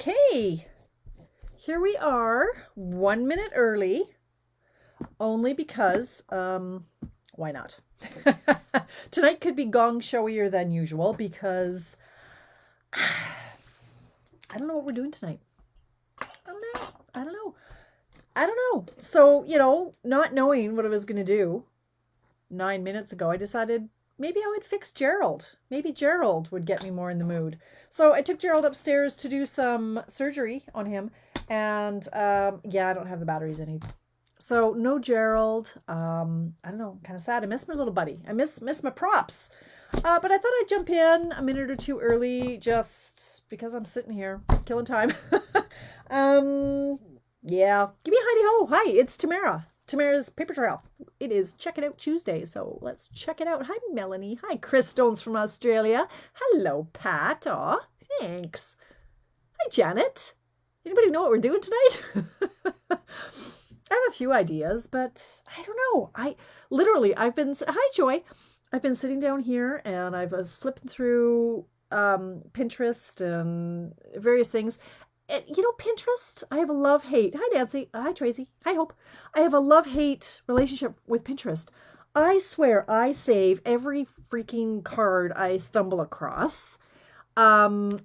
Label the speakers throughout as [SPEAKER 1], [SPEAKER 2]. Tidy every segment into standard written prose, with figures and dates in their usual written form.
[SPEAKER 1] Okay, here we are, 1 minute early, only because, why not? Tonight could be gong showier than usual because I don't know what we're doing tonight. I don't know. So, not knowing what I was going to do 9 minutes ago, I decided maybe I would fix Gerald. Maybe Gerald would get me more in the mood. So I took Gerald upstairs to do some surgery on him. And yeah, I don't have the batteries I need. So no Gerald. I don't know, kind of sad. I miss my little buddy. I miss my props. But I thought I'd jump in a minute or two early just because I'm sitting here killing time. Yeah. Give me a hidey ho. Hi, it's Tamara. Tamara's Paper Trail. It is Check It Out Tuesday, so let's check it out. Hi, Melanie. Hi, Chris Stones from Australia. Hello, Pat. Aw, thanks. Hi, Janet. Anybody know what we're doing tonight? I have a few ideas, but I don't know. Hi, Joy. I've been sitting down here and I was flipping through Pinterest and various things. And, Pinterest, I have a love-hate. Hi, Nancy. Hi, Tracy. Hi, Hope. I have a love-hate relationship with Pinterest. I swear I save every freaking card I stumble across. And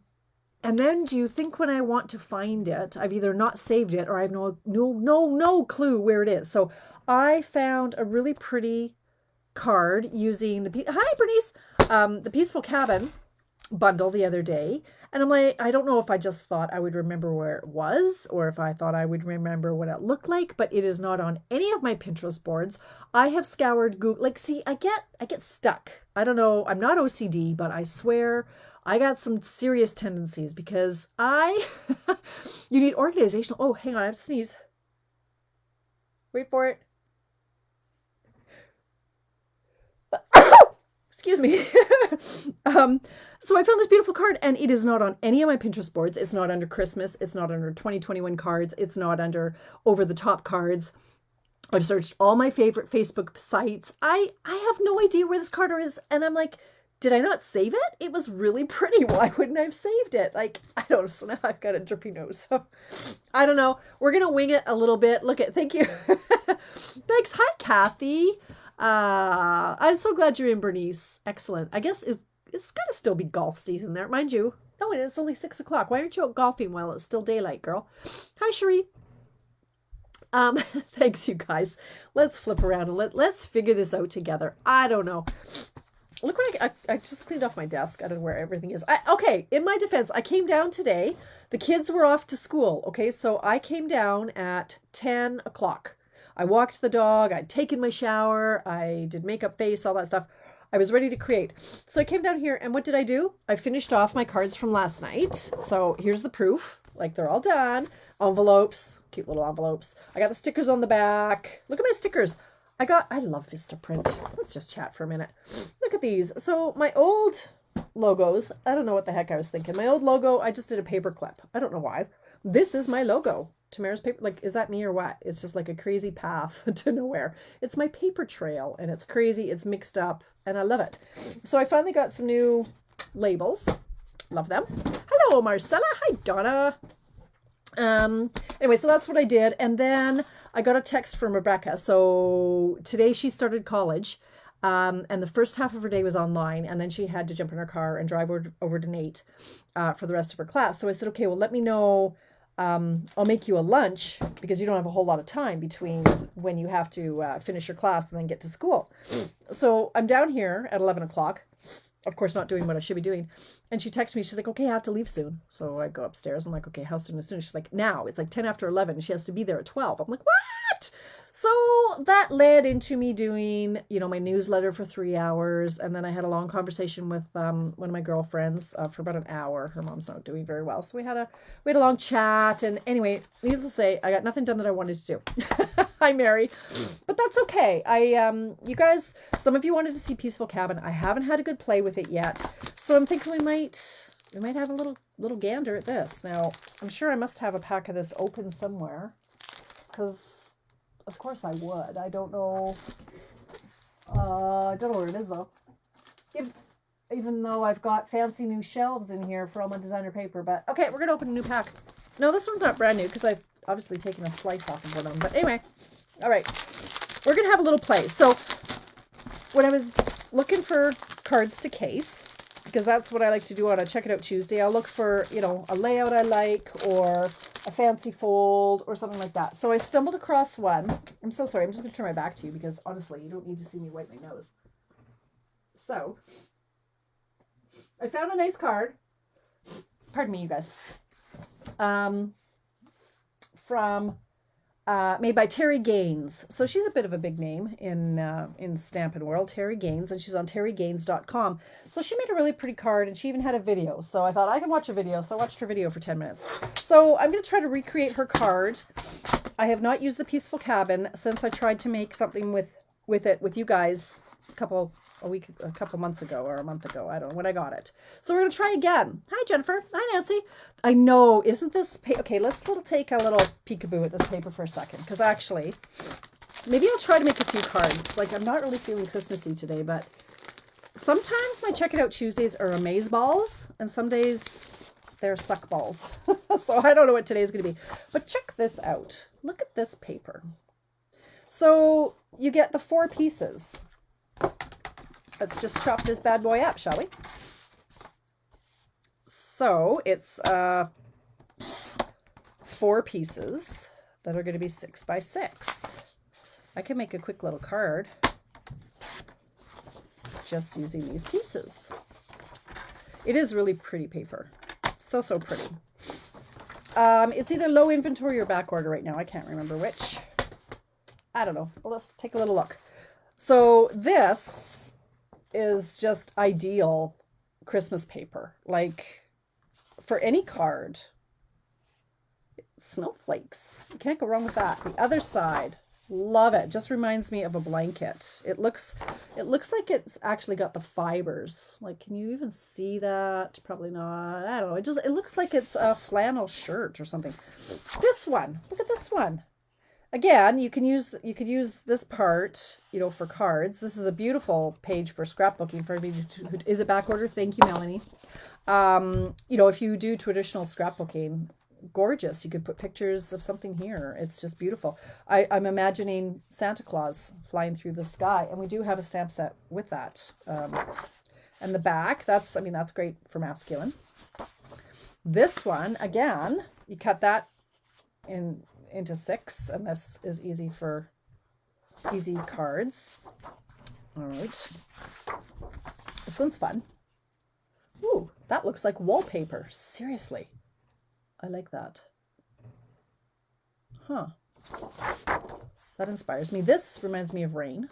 [SPEAKER 1] then do you think when I want to find it, I've either not saved it or I have no clue where it is. So I found a really pretty card using hi, Bernice, the Peaceful Cabin bundle the other day. And I'm like, I don't know if I just thought I would remember where it was or if I thought I would remember what it looked like, but it is not on any of my Pinterest boards. I have scoured Google. See, I get stuck. I don't know. I'm not OCD, but I swear I got some serious tendencies because you need organizational. Oh, hang on. I have to sneeze. Wait for it. Excuse me. So I found this beautiful card and it is not on any of my Pinterest boards. It's not under Christmas. It's not under 2021 cards. It's not under over the top cards. I've searched all my favorite Facebook sites. I have no idea where this card is. And I'm like, did I not save it? It was really pretty. Why wouldn't I have saved it? Like, I don't know. So now I've got a drippy nose. So I don't know. We're going to wing it a little bit. Thank you. Thanks. Hi, Kathy. I'm so glad you're in, Bernice. Excellent. I guess it's got to still be golf season there. Mind you, no, it's only 6 o'clock. Why aren't you out golfing while it's still daylight, girl? Hi, Cherie. Thanks, you guys. Let's flip around and let's figure this out together. I don't know. Look what I just cleaned off my desk. I don't know where everything is. Okay, in my defense, I came down today. The kids were off to school. Okay, so I came down at 10 o'clock. I walked the dog. I'd taken my shower. I did makeup face, all that stuff. I was ready to create. So I came down here and what did I do? I finished off my cards from last night. So here's the proof. Like they're all done. Envelopes, cute little envelopes. I got the stickers on the back. Look at my stickers. I love Vistaprint. Let's just chat for a minute. Look at these. So my old logos, I don't know what the heck I was thinking. My old logo, I just did a paper clip. I don't know why. This is my logo. Tamara's paper, like, is that me or what? It's just like a crazy path to nowhere. It's my paper trail and it's crazy. It's mixed up and I love it. So I finally got some new labels. Love them. Hello, Marcella. Hi, Donna. Anyway, so that's what I did. And then I got a text from Rebecca. So today she started college. And the first half of her day was online. And then she had to jump in her car and drive over to Nate for the rest of her class. So I said, okay, well, let me know. I'll make you a lunch because you don't have a whole lot of time between when you have to finish your class and then get to school. So I'm down here at 11 o'clock, of course, not doing what I should be doing. And she texts me. She's like, okay, I have to leave soon. So I go upstairs. I'm like, okay, how soon? As soon? She's like, now. It's like 10 after 11. She has to be there at 12. I'm like, what? So that led into me doing, my newsletter for 3 hours. And then I had a long conversation with one of my girlfriends for about an hour. Her mom's not doing very well. So we had a long chat. And anyway, needless to say, I got nothing done that I wanted to do. Hi, Mary. But that's okay. You guys, some of you wanted to see Peaceful Cabin. I haven't had a good play with it yet. So I'm thinking we might have a little gander at this. Now, I'm sure I must have a pack of this open somewhere because of course I would. I don't know where it is though. even though I've got fancy new shelves in here for all my designer paper. But okay, we're going to open a new pack. No, this one's not brand new because I've obviously taken a slice off of one of them. But anyway, all right, we're going to have a little play. So when I was looking for cards to case, because that's what I like to do on a Check It Out Tuesday, I'll look for, you know, a layout I like or a fancy fold or something like that. So I stumbled across one. I'm so sorry. I'm just going to turn my back to you because honestly, you don't need to see me wipe my nose. So I found a nice card. Pardon me, you guys. From made by Terrie Gaines. So she's a bit of a big name in Stampin' World, Terrie Gaines, and she's on terriegaines.com. So she made a really pretty card, and she even had a video. So I thought I can watch a video. So I watched her video for 10 minutes. So I'm going to try to recreate her card. I have not used the Peaceful Cabin since I tried to make something with you guys a couple months ago or a month ago. I don't know when I got it. So we're going to try again. Hi, Jennifer. Hi, Nancy. I know. Isn't this... Okay, let's take a little peekaboo at this paper for a second. Because actually, maybe I'll try to make a few cards. Like, I'm not really feeling Christmassy today, but sometimes my Check It Out Tuesdays are amaze balls. And some days they're suck balls. So I don't know what today's going to be. But check this out. Look at this paper. So you get the 4 pieces. Let's just chop this bad boy up, shall we? So it's 4 pieces that are going to be 6 by 6. I can make a quick little card just using these pieces. It is really pretty paper. So pretty. It's either low inventory or back order right now. I can't remember which. I don't know. Well, let's take a little look. So this is just ideal Christmas paper. Like for any card. Snowflakes. You can't go wrong with that. The other side. Love it. Just reminds me of a blanket. It looks like it's actually got the fibers. Like, can you even see that? Probably not. I don't know. It looks like it's a flannel shirt or something. This one. Look at this one. Again, you could use this part, you know, for cards. This is a beautiful page for scrapbooking for everybody who is it back order. Thank you, Melanie. You know, if you do traditional scrapbooking, gorgeous. You could put pictures of something here. It's just beautiful. I'm imagining Santa Claus flying through the sky, and we do have a stamp set with that. And the back, that's great for masculine. This one, again, you cut that into 6, and this is easy for easy cards. All right. This one's fun. Ooh, that looks like wallpaper. Seriously. I like that. Huh. That inspires me. This reminds me of rain.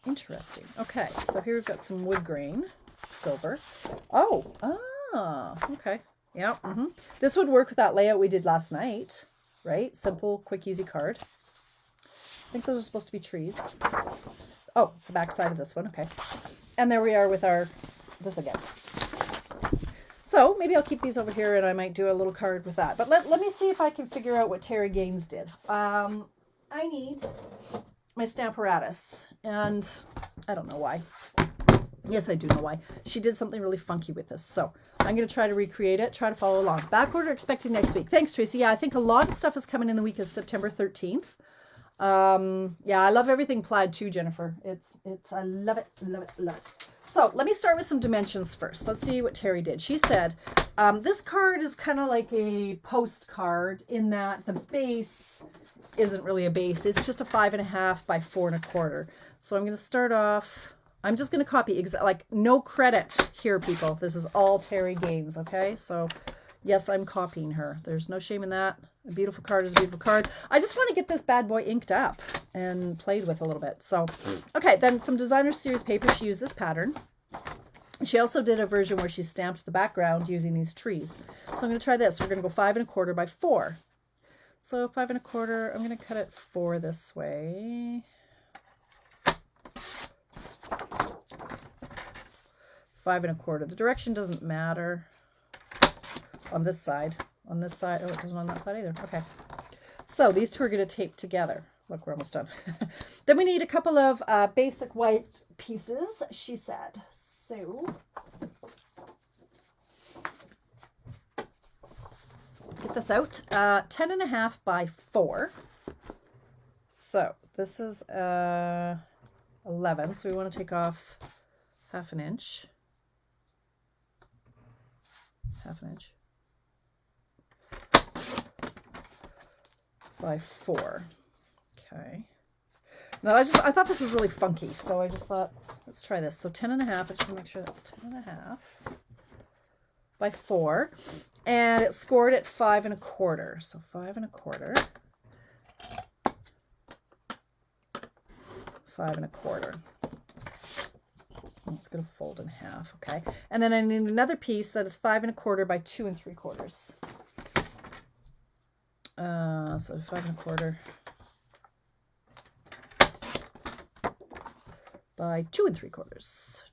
[SPEAKER 1] Interesting. Okay, so here we've got some wood grain, silver. Okay. Yeah. This would work with that layout we did last night, right? Simple, quick, easy card. I think those are supposed to be trees. Oh, it's the back side of this one. Okay. And there we are with this again. So maybe I'll keep these over here and I might do a little card with that. But let me see if I can figure out what Terrie Gaines did. I need my Stamparatus, and I don't know why. Yes, I do know why. She did something really funky with this. So I'm going to try to recreate it, try to follow along. Back order expected next week. Thanks, Tracy. Yeah, I think a lot of stuff is coming in the week of September 13th. Yeah, I love everything plaid too, Jennifer. I love it, love it, love it. So let me start with some dimensions first. Let's see what Terrie did. She said, this card is kind of like a postcard in that the base isn't really a base. It's just a 5.5 by 4 1/4. So I'm going to start off. I'm just going to copy, like no credit here, people. This is all Terrie Gaines, okay? So yes, I'm copying her. There's no shame in that. A beautiful card is a beautiful card. I just want to get this bad boy inked up and played with a little bit. So, okay, then some designer series paper. She used this pattern. She also did a version where she stamped the background using these trees. So I'm going to try this. We're going to go 5 1/4 by 4. So 5 1/4, I'm going to cut it 4 this way. 5 1/4. The direction doesn't matter on this side. On this side, oh, it doesn't on that side either. Okay. So these two are going to tape together. Look, we're almost done. Then we need a couple of basic white pieces, she said. So get this out. 10.5 by 4. So this is 11. So we want to take off half an inch. Half an inch. By 4. Okay. Now I thought this was really funky, so I just thought, let's try this. So 10.5, I just want to make sure that's 10.5 by 4. And it's scored at 5 1/4. So 5 1/4. 5 1/4. It's going to fold in half, okay? And then I need another piece that is 5 1/4 by 2 3/4. So 5 1/4 by 2 3/4.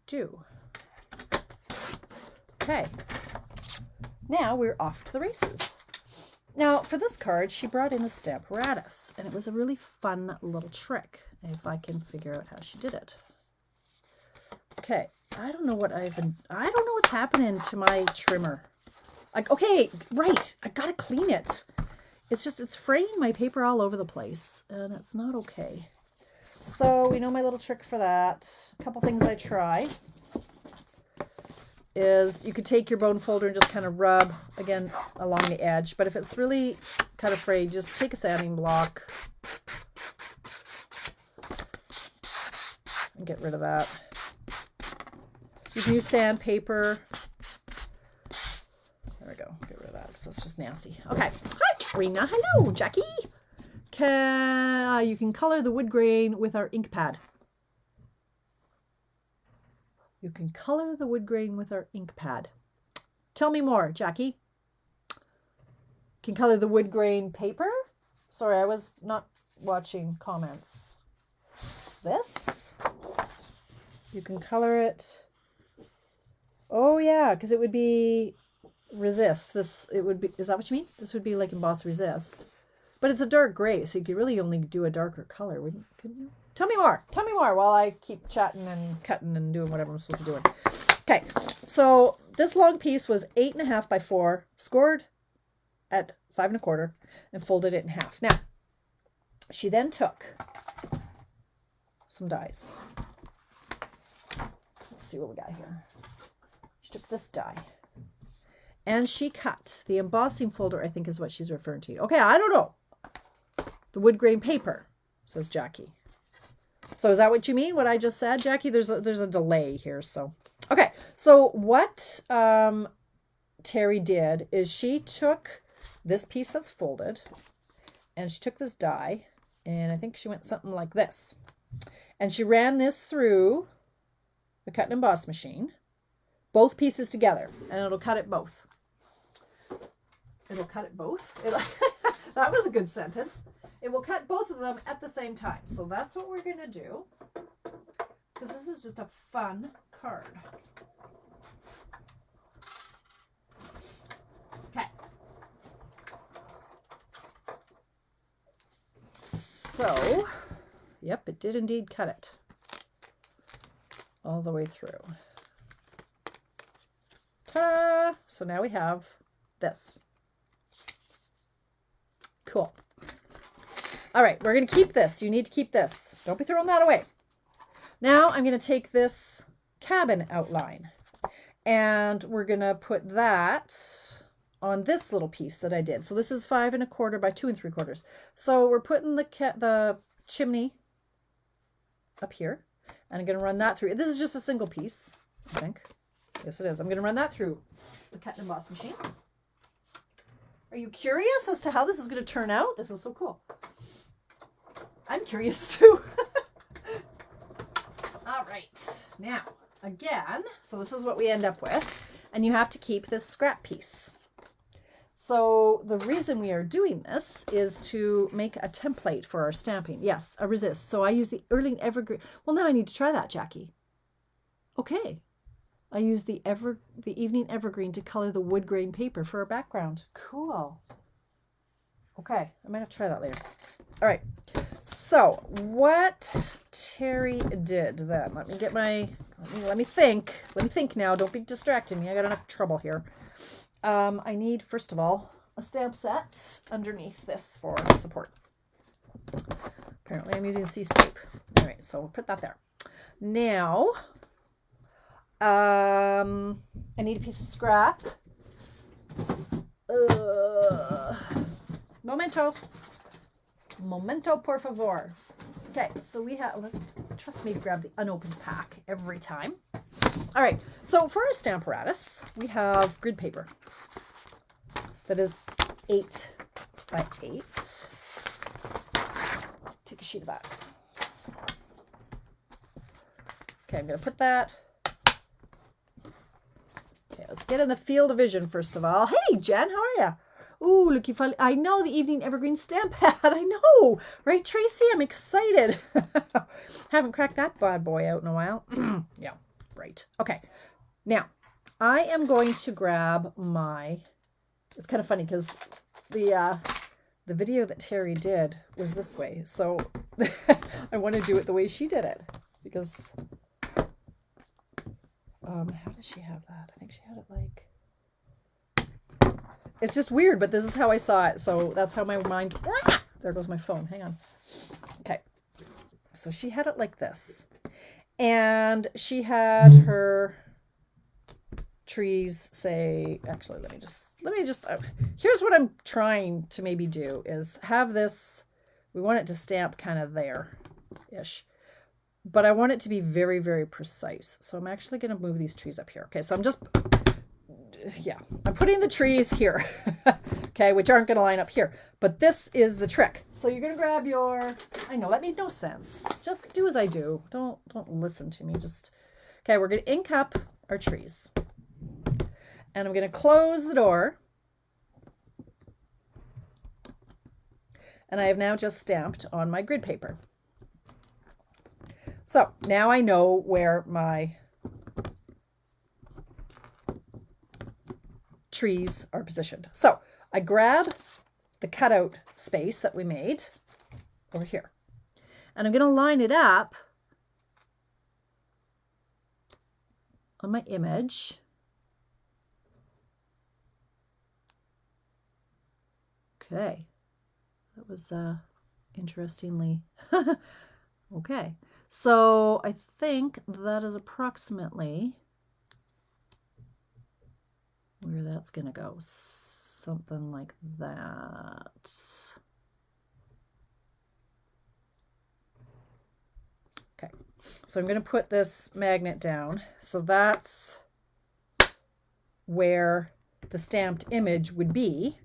[SPEAKER 1] Do. Okay. Now we're off to the races. Now for this card, she brought in the Stamparatus, and it was a really fun little trick, if I can figure out how she did it. Okay, I don't know what's happening to my trimmer. Okay, right, I gotta clean it. It's fraying my paper all over the place, and it's not okay. So we know my little trick for that. A couple things I try is you could take your bone folder and just kind of rub, again, along the edge. But if it's really kind of frayed, just take a sanding block and get rid of that. You can use sandpaper. There we go. Get rid of that because that's just nasty. Okay. Hi, Trina. Hello, Jackie. You can color the wood grain with our ink pad. You can color the wood grain with our ink pad. Tell me more, Jackie. Can color the wood grain paper? Sorry, I was not watching comments. This? You can color it. Oh yeah, because it would be resist. Is that what you mean? This would be like emboss resist. But it's a dark gray, so you could really only do a darker color, couldn't you? Tell me more. Tell me more while I keep chatting and cutting and doing whatever I'm supposed to be doing. Okay, so this long piece was 8.5 by 4, scored at 5 1/4, and folded it in half. Now, she then took some dies. Let's see what we got here. She took this die. And she cut the embossing folder, I think is what she's referring to. Okay, I don't know. The wood grain paper, says Jackie. So is that what you mean, what I just said, Jackie? There's a delay here, so. Okay, so what Terrie did is she took this piece that's folded, and she took this die, and I think she went something like this. And she ran this through the cut and emboss machine, both pieces together, and it'll cut it both. It'll cut it both. That was a good sentence. It will cut both of them at the same time. So that's what we're going to do, because this is just a fun card. Okay. So, yep, it did indeed cut it all the way through. Ta-da! So now we have this. Cool. All right, we're going to keep this. You need to keep this. Don't be throwing that away. Now I'm going to take this cabin outline, and we're going to put that on this little piece that I did. So this is 5 1/4 by 2 3/4. So we're putting the chimney up here, and I'm going to run that through. This is just a single piece, I think. Yes, it is. I'm going to run that through the cut and emboss machine. Are you curious as to how this is going to turn out? This is so cool. I'm curious too. All right. Now, again, so this is what we end up with. And you have to keep this scrap piece. So the reason we are doing this is to make a template for our stamping. Yes, a resist. So I use the Early Evergreen. Well, now I need to try that, Jackie. Okay. I use the Evening Evergreen to color the wood grain paper for a background. Cool. Okay, I might have to try that later. All right, So what Terry did then, let me think now. Don't be distracting me. I got enough trouble here. I need, first of all, a stamp set underneath this for support. Apparently I'm using Seascape. All right, so we'll put that there. Now, I need a piece of scrap. Momento, por favor. Okay, so we have, trust me to grab the unopened pack every time. All right, so for our Stamparatus, we have grid paper that is 8 by 8. Take a sheet of that. Okay, I'm going to put that. Okay, let's get in the field of vision first of all. Hey, Jen, how are you? Ooh, look, I know the Evening Evergreen stamp pad. I know. Right, Tracy? I'm excited. Haven't cracked that bad boy out in a while. Yeah, right. Okay. Now, I am going to grab my... It's kind of funny because the video that Terry did was this way. So I want to do it the way she did it. Because... how did she have that? I think she had it like... It's just weird, but this is how I saw it. So that's how my mind... There goes my phone. Hang on. Okay. So she had it like this. And she had her trees say... Actually, let me just... here's what I'm trying to maybe do is have this... We want it to stamp kind of there-ish. But I want it to be very, very precise. So I'm actually going to move these trees up here. Okay, so I'm just... Yeah, I'm putting the trees here, okay, which aren't going to line up here. But this is the trick. So you're going to grab your... I know, that made no sense. Just do as I do. Don't listen to me. Just... Okay, we're going to ink up our trees. And I'm going to close the door. And I have now just stamped on my grid paper. So now I know where my trees are positioned. So I grab the cutout space that we made over here. And I'm going to line it up on my image. Okay. That was interestingly... Okay. So I think that is approximately where that's going to go. Something like that. Okay. So I'm going to put this magnet down. So that's where the stamped image would be.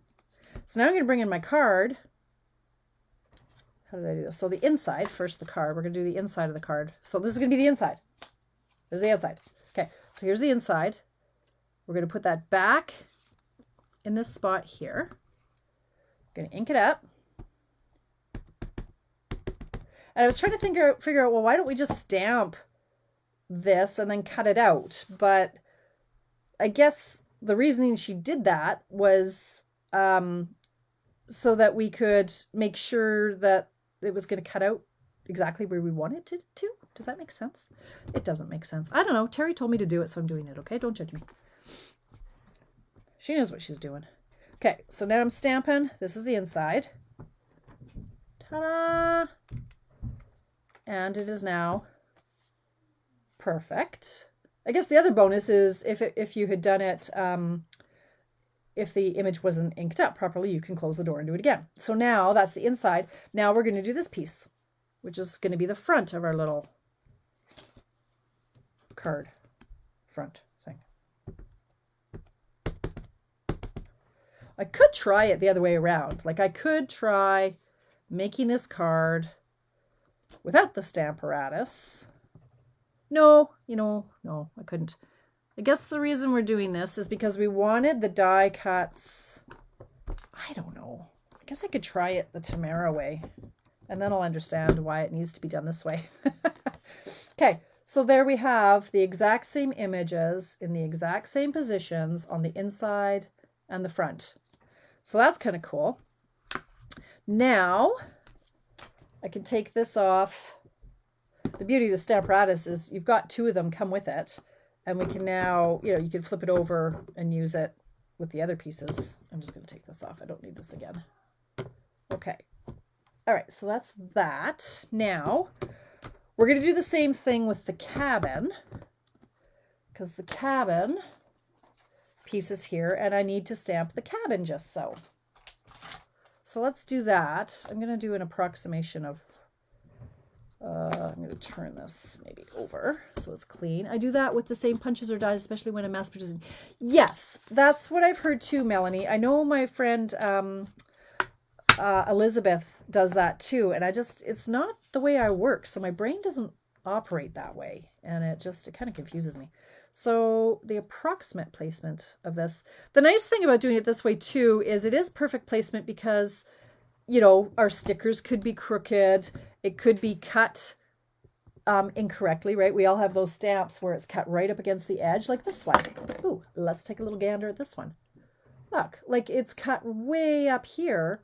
[SPEAKER 1] So now I'm going to bring in my card. How did I do this? So the inside, first the card. We're going to do the inside of the card. So this is going to be the inside. There's the outside. Okay, so here's the inside. We're going to put that back in this spot here. Going to ink it up. And I was trying to figure out, well, why don't we just stamp this and then cut it out? But I guess the reasoning she did that was so that we could make sure that it was going to cut out exactly where we wanted it to. Does that make sense? It doesn't make sense. I don't know. Terry told me to do it, so I'm doing it, okay? Don't judge me. She knows what she's doing. Okay, so now I'm stamping. This is the inside. Ta-da! And it is now perfect. I guess the other bonus is if you had done it, if the image wasn't inked up properly, you can close the door and do it again. So now that's the inside. Now we're going to do this piece, which is going to be the front of our little card front thing. I could try it the other way around. Like I could try making this card without the Stamparatus. No, no, I couldn't. I guess the reason we're doing this is because we wanted the die cuts. I don't know. I guess I could try it the Tamara way, and then I'll understand why it needs to be done this way. Okay, so there we have the exact same images in the exact same positions on the inside and the front. So that's kind of cool. Now, I can take this off. The beauty of the Stamparatus is you've got 2 of them come with it. And we can now, you can flip it over and use it with the other pieces. I'm just going to take this off. I don't need this again. Okay. All right, so that's that. Now, we're going to do the same thing with the cabin, because the cabin piece is here, and I need to stamp the cabin just so. So let's do that. I'm going to do an approximation of, I'm going to turn this maybe over so it's clean. I do that with the same punches or dies, especially when I'm mass producing. Yes, that's what I've heard too, Melanie. I know my friend Elizabeth does that too, and it's not the way I work, so my brain doesn't operate that way, and it kind of confuses me. So the approximate placement of this, the nice thing about doing it this way too is it is perfect placement because, our stickers could be crooked, it could be cut incorrectly, right? We all have those stamps where it's cut right up against the edge, like this one. Ooh, let's take a little gander at this one. Look, like it's cut way up here.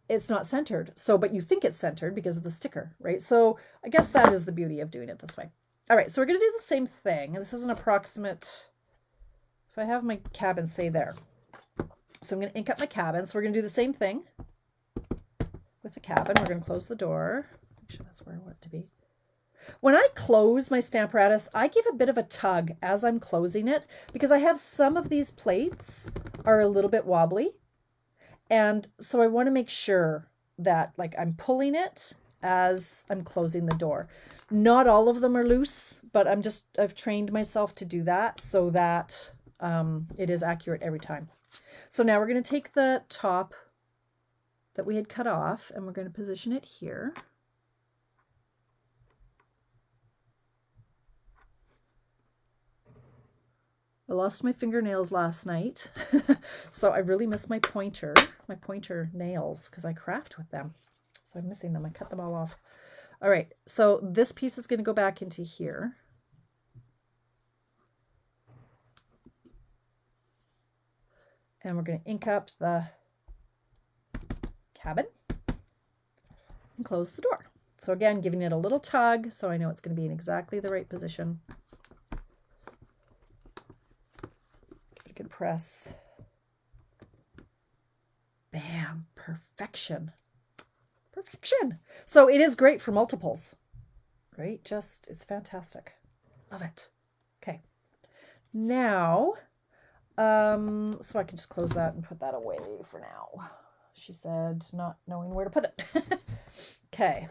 [SPEAKER 1] It's not centered. But you think it's centered because of the sticker, right? So I guess that is the beauty of doing it this way. All right, so we're going to do the same thing. This is an approximate, if I have my cabin, say there. So I'm going to ink up my cabin. So we're going to do the same thing with the cabin. We're going to close the door. Make sure that's where I want it to be. When I close my Stamparatus, I give a bit of a tug as I'm closing it because I have some of these plates are a little bit wobbly. And so I want to make sure that I'm pulling it as I'm closing the door. Not all of them are loose, but I've trained myself to do that so that it is accurate every time. So now we're going to take the top that we had cut off and we're going to position it here. I lost my fingernails last night, so I really miss my pointer nails, because I craft with them. So I'm missing them. I cut them all off. All right, so this piece is going to go back into here. And we're going to ink up the cabin and close the door. So again, giving it a little tug so I know it's going to be in exactly the right position. Good press. Bam, perfection. Perfection. So it is great for multiples, right? It's fantastic. Love it. Okay. Now, so I can just close that and put that away for now. She said, not knowing where to put it. Okay.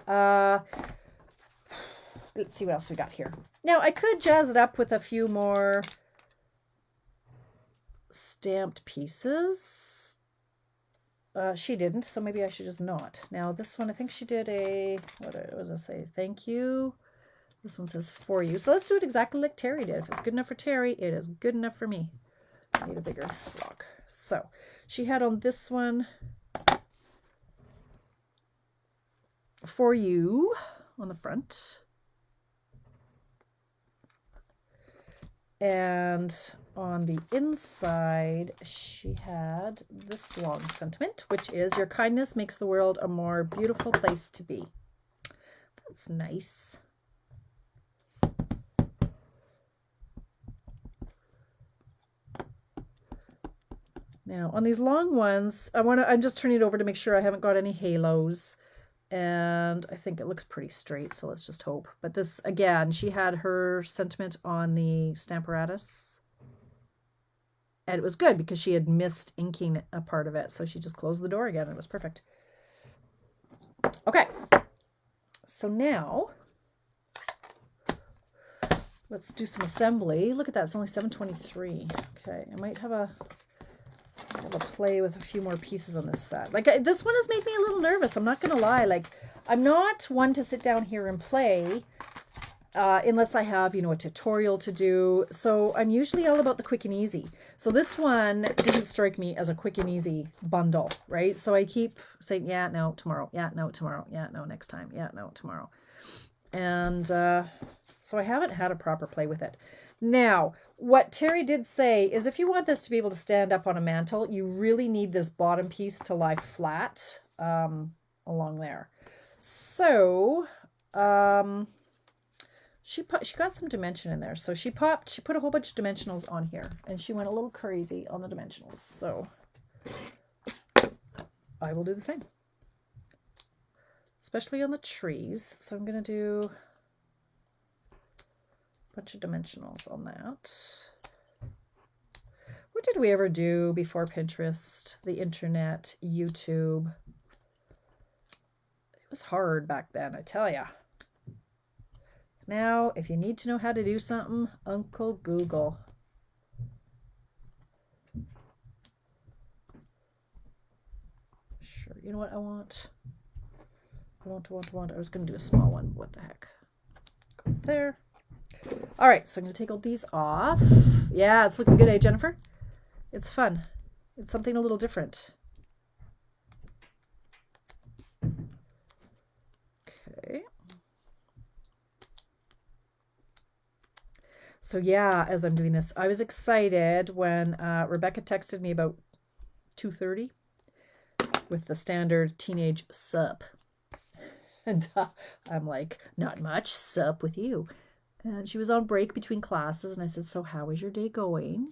[SPEAKER 1] Let's see what else we got here. Now I could jazz it up with a few more stamped pieces. She didn't, so maybe I should just not. Now this one, I think she did what does it say? Thank you. This one says for you. So let's do it exactly like Terrie did. If it's good enough for Terrie, it is good enough for me. I need a bigger block. So she had on this one for you on the front. And on the inside, she had this long sentiment, which is, your kindness makes the world a more beautiful place to be. That's nice. Now, on these long ones, I'm just turning it over to make sure I haven't got any halos. And I think it looks pretty straight, so let's just hope. But this, again, she had her sentiment on the Stamparatus. And it was good because she had missed inking a part of it. So she just closed the door again and it was perfect. Okay. So now, let's do some assembly. Look at that. It's only 7:23. Okay. I might have a play with a few more pieces on this set. This one has made me a little nervous. I'm not going to lie. I'm not one to sit down here and play unless I have, a tutorial to do. So I'm usually all about the quick and easy. So this one didn't strike me as a quick and easy bundle, right? So I keep saying, yeah, no, tomorrow. Yeah, no, tomorrow. Yeah, no, next time. Yeah, no, tomorrow. And so I haven't had a proper play with it. Now, what Terrie did say is if you want this to be able to stand up on a mantle, you really need this bottom piece to lie flat along there. So, she got some dimension in there. So she put a whole bunch of dimensionals on here, and she went a little crazy on the dimensionals. So I will do the same, especially on the trees. So I'm going to do a bunch of dimensionals on that. What did we ever do before Pinterest, the internet, YouTube? It was hard back then, I tell ya. Now, if you need to know how to do something, Uncle Google. Sure, you know what I want? I was going to do a small one. What the heck? Go up there. All right, so I'm going to take all these off. Yeah, it's looking good, eh, Jennifer? It's fun. It's something a little different. Okay. So yeah, as I'm doing this, I was excited when Rebecca texted me about 2:30 with the standard teenage sup. And I'm like, not much, sup with you. And she was on break between classes, and I said, so how is your day going?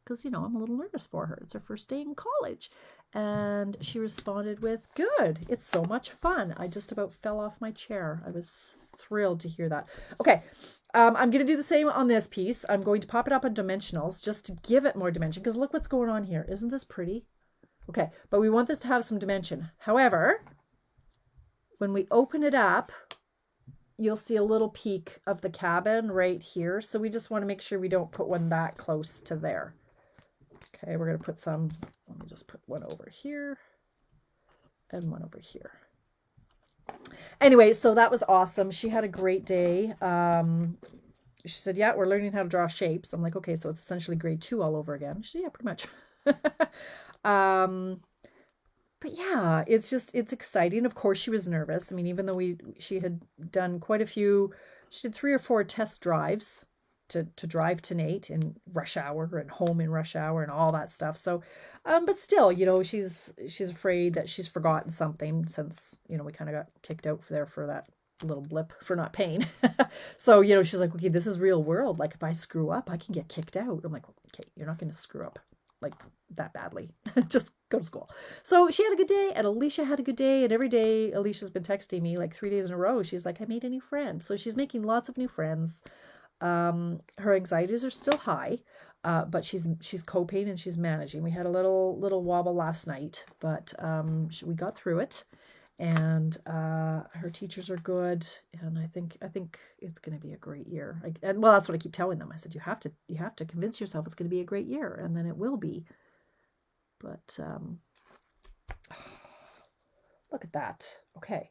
[SPEAKER 1] Because, you know, I'm a little nervous for her. It's her first day in college. And she responded with, good. It's so much fun. I just about fell off my chair. I was thrilled to hear that. Okay, I'm going to do the same on this piece. I'm going to pop it up on dimensionals just to give it more dimension, because look what's going on here. Isn't this pretty? Okay, but we want this to have some dimension. However, when we open it up, you'll see a little peek of the cabin right here. So we just want to make sure we don't put one that close to there. Okay, we're going to put some, let me just put one over here and one over here. Anyway, so that was awesome. She had a great day. She said, yeah, we're learning how to draw shapes. I'm like, okay, so it's essentially grade 2 all over again. She said, yeah, pretty much. But yeah, it's exciting. Of course, she was nervous. I mean, even though she had done quite a few, she did 3 or 4 test drives to drive to Nate in rush hour and home in rush hour and all that stuff. So, but still, you know, she's afraid that she's forgotten something since, you know, we kind of got kicked out there for that little blip for not paying. So, you know, she's like, okay, this is real world. Like if I screw up, I can get kicked out. I'm like, okay, you're not going to screw up like that badly. Just go to school. So she had a good day, and Alicia had a good day, and every day Alicia's been texting me like 3 days in a row. She's like, I made a new friend. So she's making lots of new friends. Her anxieties are still high, but she's coping and she's managing. We had a little wobble last night, but we got through it, and her teachers are good, and I think it's going to be a great year. And well, that's what I keep telling them. I said, you have to convince yourself it's going to be a great year, and then it will be. But look at that. Okay,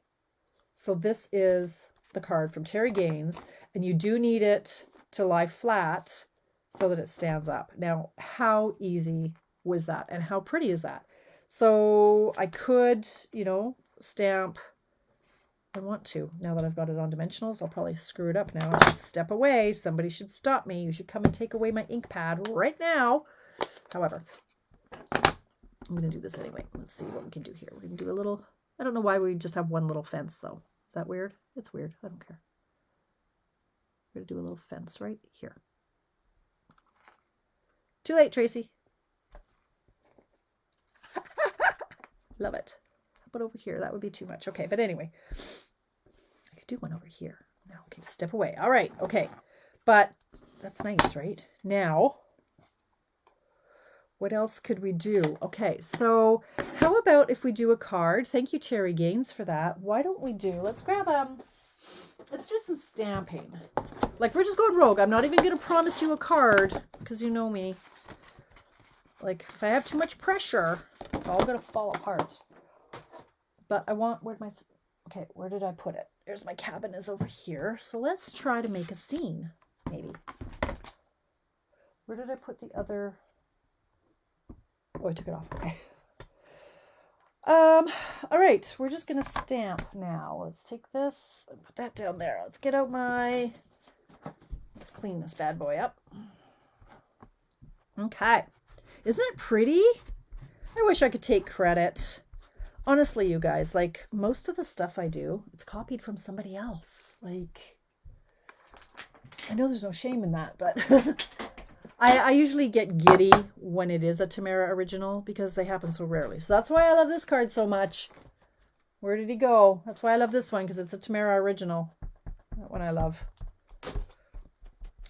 [SPEAKER 1] so this is the card from Terrie Gaines, and you do need it to lie flat so that it stands up. Now, how easy was that, and how pretty is that? So I could, you know, stamp. I want to. Now that I've got it on dimensionals, I'll probably screw it up now. I should step away. Somebody should stop me. You should come and take away my ink pad right now. However, I'm going to do this anyway. Let's see what we can do here. We're going to do a little, I don't know why we just have one little fence though. Is that weird? It's weird. I don't care. We're going to do a little fence right here. Too late, Tracy. Love it. How about over here? That would be too much. Okay, but anyway, I could do one over here. Now, okay, step away. All right, okay. But that's nice, right? Now, what else could we do? Okay, so how about if we do a card? Thank you, Terrie Gaines, for that. Why don't we do, let's do some stamping. Like, we're just going rogue. I'm not even going to promise you a card, because you know me. Like, if I have too much pressure, it's all going to fall apart. But I want, okay, where did I put it? There's my cabin is over here. So let's try to make a scene, maybe. Where did I put the other? Oh, I took it off. Okay. All right, we're just going to stamp now. Let's take this and put that down there. Let's get out let's clean this bad boy up. Okay. Isn't it pretty? I wish I could take credit. Honestly, you guys, like most of the stuff I do, it's copied from somebody else. Like, I know there's no shame in that, but I usually get giddy when it is a Tamara original because they happen so rarely. So that's why I love this card so much. Where did he go? That's why I love this one, because it's a Tamara original. That one I love.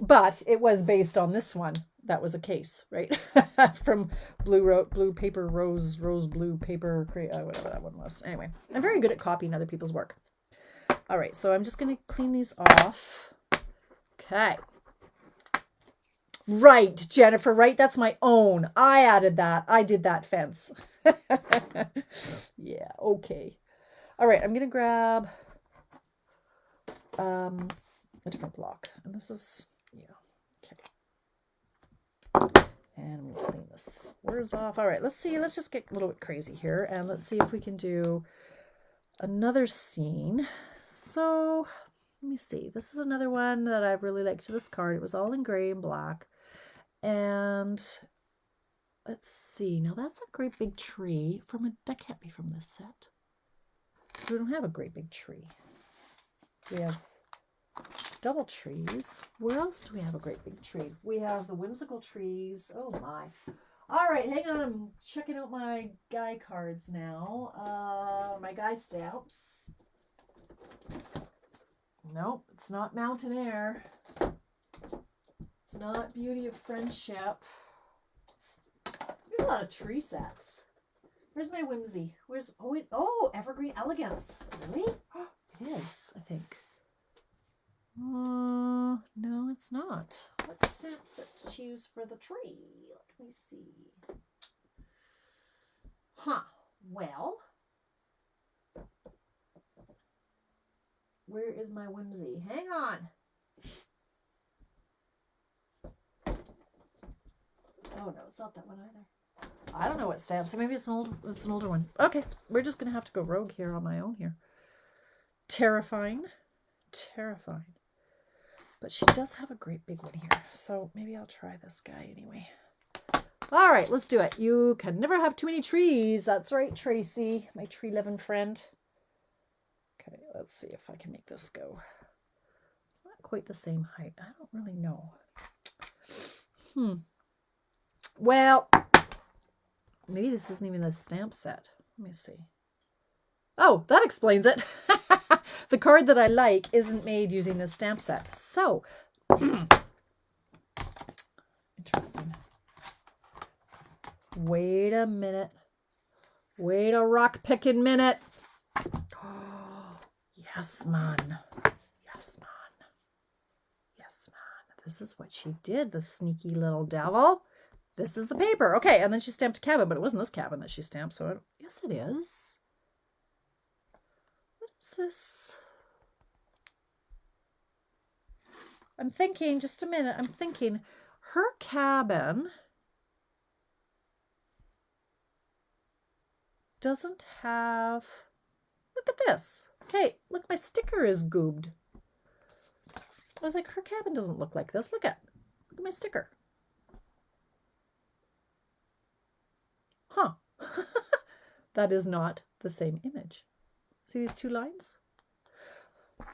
[SPEAKER 1] But it was based on this one. That was a case, right? From blue paper, rose blue paper, whatever that one was. Anyway, I'm very good at copying other people's work. All right, so I'm just going to clean these off. Okay. Right, Jennifer, right? That's my own. I added that. I did that fence. Yeah, okay. All right, I'm going to grab a different block. And this is, yeah, okay. And we'll clean this words off. All right, let's see. Let's just get a little bit crazy here. And let's see if we can do another scene. So let me see. This is another one that I really liked to this card. It was all in gray and black. And let's see. Now that's a great big tree that can't be from this set. So we don't have a great big tree. We have double trees. Where else do we have a great big tree? We have the whimsical trees. Oh my. All right, hang on. I'm checking out my guy cards now. My guy stamps. Nope, it's not Mountain Air. It's not Beauty of Friendship. We have a lot of tree sets. Where's my whimsy? Evergreen Elegance. Really? It is, I think. No, it's not. What stamp set to choose for the tree? Let me see. Well, where is my whimsy? Hang on. Oh no, it's not that one either. I don't know what stamp. So maybe it's an older one. Okay, we're just gonna have to go rogue here on my own here. Terrifying. But she does have a great big one here, so maybe I'll try this guy anyway. All right, let's do it. You can never have too many trees. That's right, Tracy, my tree-loving friend. Okay, let's see if I can make this go. It's not quite the same height. I don't really know. Well, maybe this isn't even a stamp set. Let me see. Oh, that explains it. The card that I like isn't made using this stamp set. So, interesting. Wait a minute. Wait a rock-picking minute. Oh, yes, man. Yes, man. Yes, man. This is what she did, the sneaky little devil. This is the paper. Okay, and then she stamped a cabin, but it wasn't this cabin that she stamped, so yes, it is. What is this? I'm thinking, just a minute, I'm thinking her cabin doesn't have, look at this. Okay, look, my sticker is goobed. I was like, her cabin doesn't look like this. Look at my sticker. Huh. That is not the same image. See these two lines?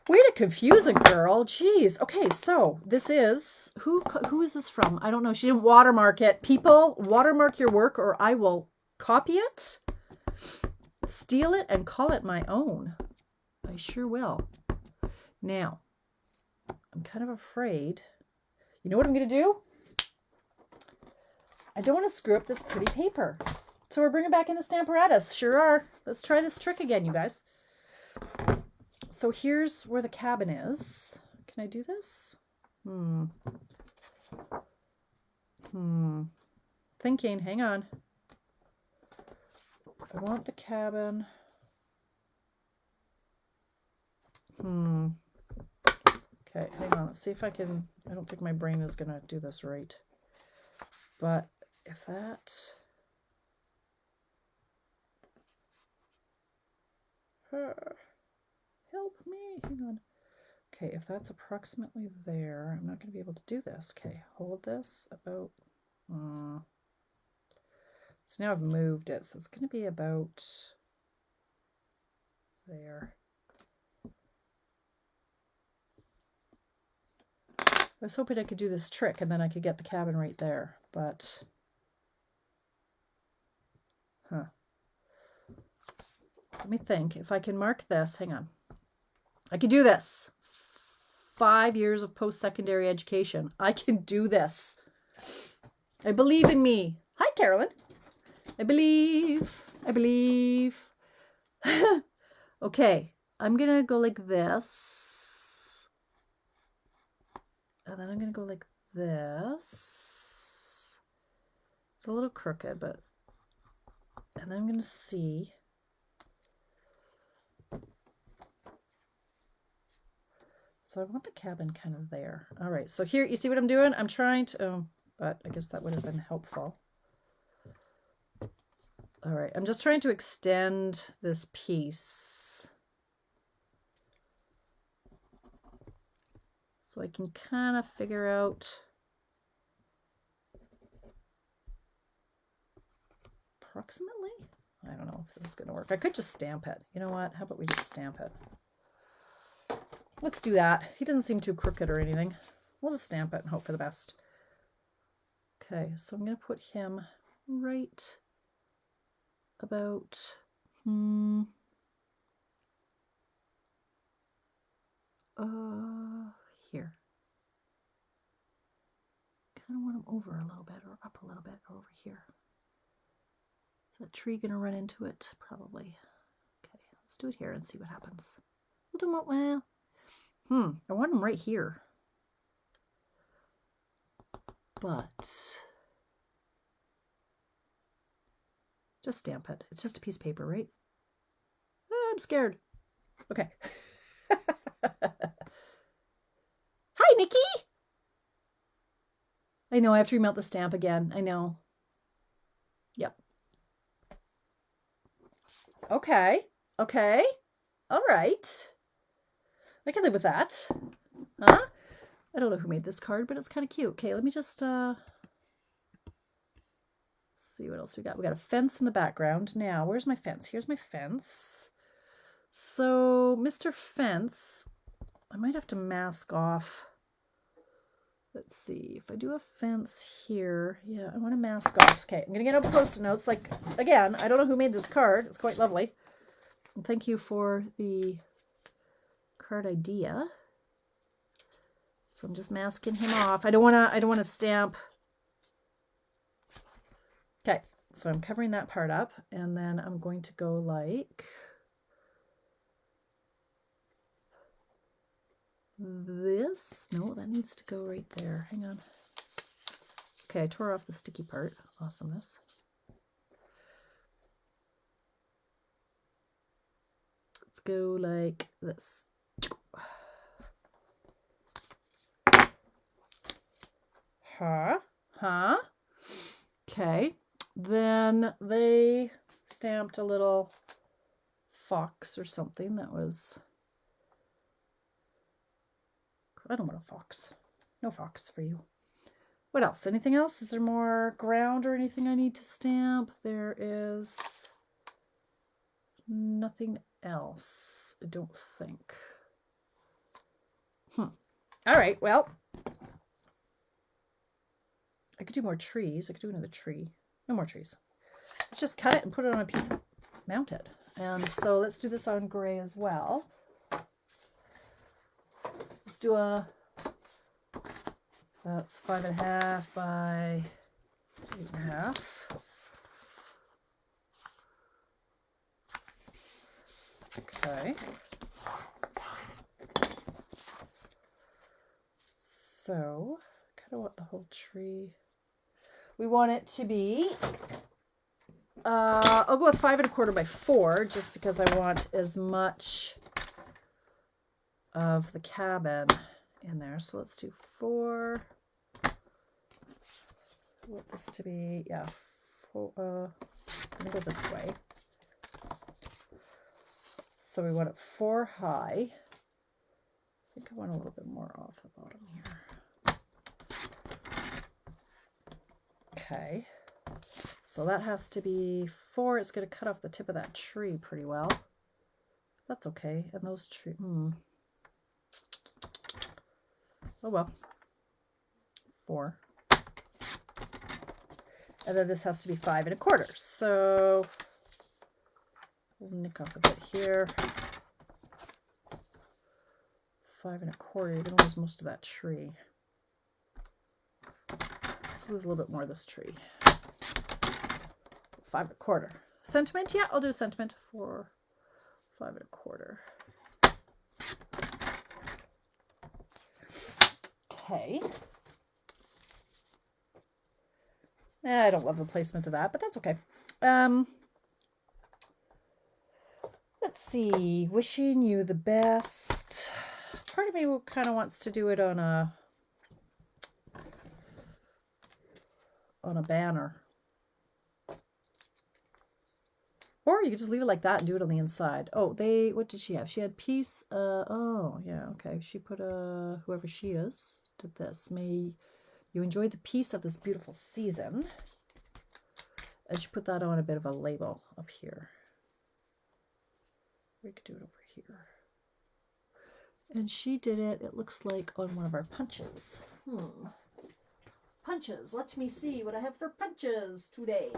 [SPEAKER 1] Way to confuse a girl. Jeez. Okay, so this is, who is this from? I don't know. She didn't watermark it. People, watermark your work or I will copy it, steal it, and call it my own. I sure will. Now, I'm kind of afraid. You know what I'm going to do? I don't want to screw up this pretty paper. So we're bringing back in the Stamparatus. Sure are. Let's try this trick again, you guys. So here's where the cabin is. Can I do this? Thinking, hang on. I want the cabin. Okay, hang on. Let's see if I can. I don't think my brain is going to do this right. But if that. Help me. Hang on. Okay, if that's approximately there, I'm not going to be able to do this. Okay, hold this about. So now I've moved it, so it's going to be about there. I was hoping I could do this trick and then I could get the cabin right there, but let me think. If I can mark this, hang on. I can do this. 5 years of post-secondary education. I can do this. I believe in me. Hi, Carolyn. I believe. Okay, I'm going to go like this. And then I'm going to go like this. It's a little crooked, but... And then I'm going to see... So I want the cabin kind of there. All right, so here, you see what I'm doing? I'm trying to... but I guess that would have been helpful. All right, I'm just trying to extend this piece so I can kind of figure out approximately. I don't know if this is going to work. I could just stamp it. You know what? How about we just stamp it? Let's do that. He doesn't seem too crooked or anything. We'll just stamp it and hope for the best. Okay, so I'm going to put him right about here. Kind of want him over a little bit or up a little bit or over here. Is that tree going to run into it? Probably. Okay, let's do it here and see what happens. We'll do more. Well, I want him right here. But just stamp it. It's just a piece of paper, right? Oh, I'm scared. Okay. Hi, Nikki. I know I have to remount the stamp again. I know. Yep. Okay. Okay. All right. I can live with that. Huh? I don't know who made this card, but it's kind of cute. Okay, let me just see what else we got. We got a fence in the background. Now, where's my fence? Here's my fence. So, Mr. Fence, I might have to mask off. Let's see. If I do a fence here, yeah, I want to mask off. Okay, I'm going to get out Post-it notes. Like, again, I don't know who made this card. It's quite lovely. And thank you for the card idea. So I'm just masking him off. I don't want to stamp. Okay, so I'm covering that part up, and then I'm going to go like this. No, that needs to go right there. Hang on. Okay, I tore off the sticky part. Awesomeness. Let's go like this. Huh? Okay. Then they stamped a little fox or something that was... I don't want a fox. No fox for you. What else? Anything else? Is there more ground or anything I need to stamp? There is nothing else, I don't think. All right, well... I could do more trees. I could do another tree. No more trees. Let's just cut it and put it on a piece of... mount it. And so let's do this on gray as well. Let's do a... That's 5.5 by 8.5. Okay. So, kind of want the whole tree... We want it to be, I'll go with 5.25 by 4, just because I want as much of the cabin in there. So let's do 4. I want this to be, yeah, 4, let me go this way. So we want it 4 high. I think I want a little bit more off the bottom here. Okay, so that has to be 4. It's going to cut off the tip of that tree pretty well. That's okay. And those trees. Oh well. 4. And then this has to be 5 1/4. So we'll nick off a bit here. 5 1/4. You're gonna lose most of that tree. Let's lose a little bit more of this tree. 5 1/4. Sentiment? Yeah, I'll do a sentiment for 5 1/4. Okay. I don't love the placement of that, but that's okay. Let's see. Wishing you the best. Part of me kind of wants to do it on a banner. Or you could just leave it like that and do it on the inside. Oh, what did she have? She had peace. Oh, yeah, okay. She put whoever she is did this. May you enjoy the peace of this beautiful season. And she put that on a bit of a label up here. We could do it over here. And she did it, it looks like, on one of our punches. Punches. Let me see what I have for punches today.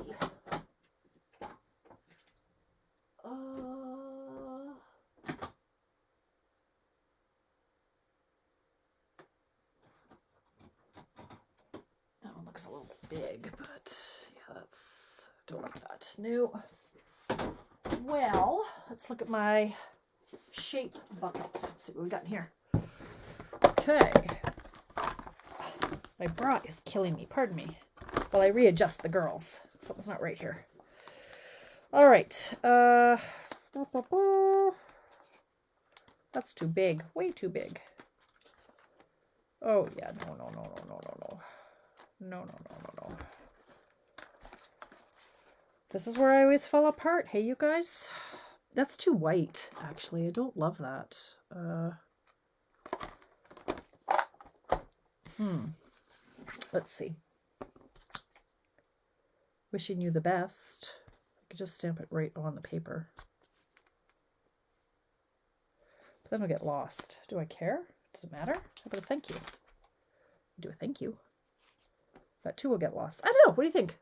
[SPEAKER 1] That one looks a little bit big, but yeah, don't like that. No. Well, let's look at my shape bucket. Let's see what we got in here. Okay. My bra is killing me. Pardon me. While I readjust the girls. Something's not right here. All right. That's too big. Way too big. Oh, yeah. No. No. This is where I always fall apart. Hey, you guys. That's too white, actually. I don't love that. Let's see. Wishing you the best. I could just stamp it right on the paper. But then it'll get lost. Do I care? Does it matter? How about a thank you? Do a thank you. That too will get lost. I don't know. What do you think?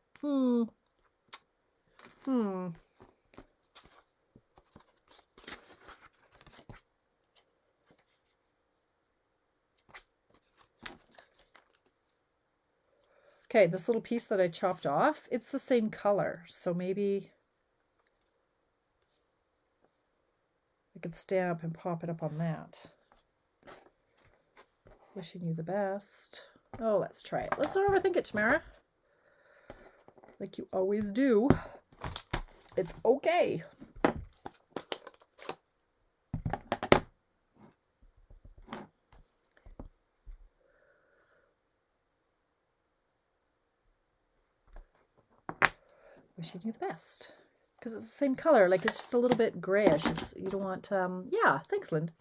[SPEAKER 1] Okay, this little piece that I chopped off, it's the same color. So maybe I could stamp and pop it up on that. Wishing you the best. Oh, let's try it. Let's not overthink it, Tamara. Like you always do. It's okay. Wishing you the best. Because it's the same color. Like it's just a little bit grayish. You don't want, yeah, thanks, Linda.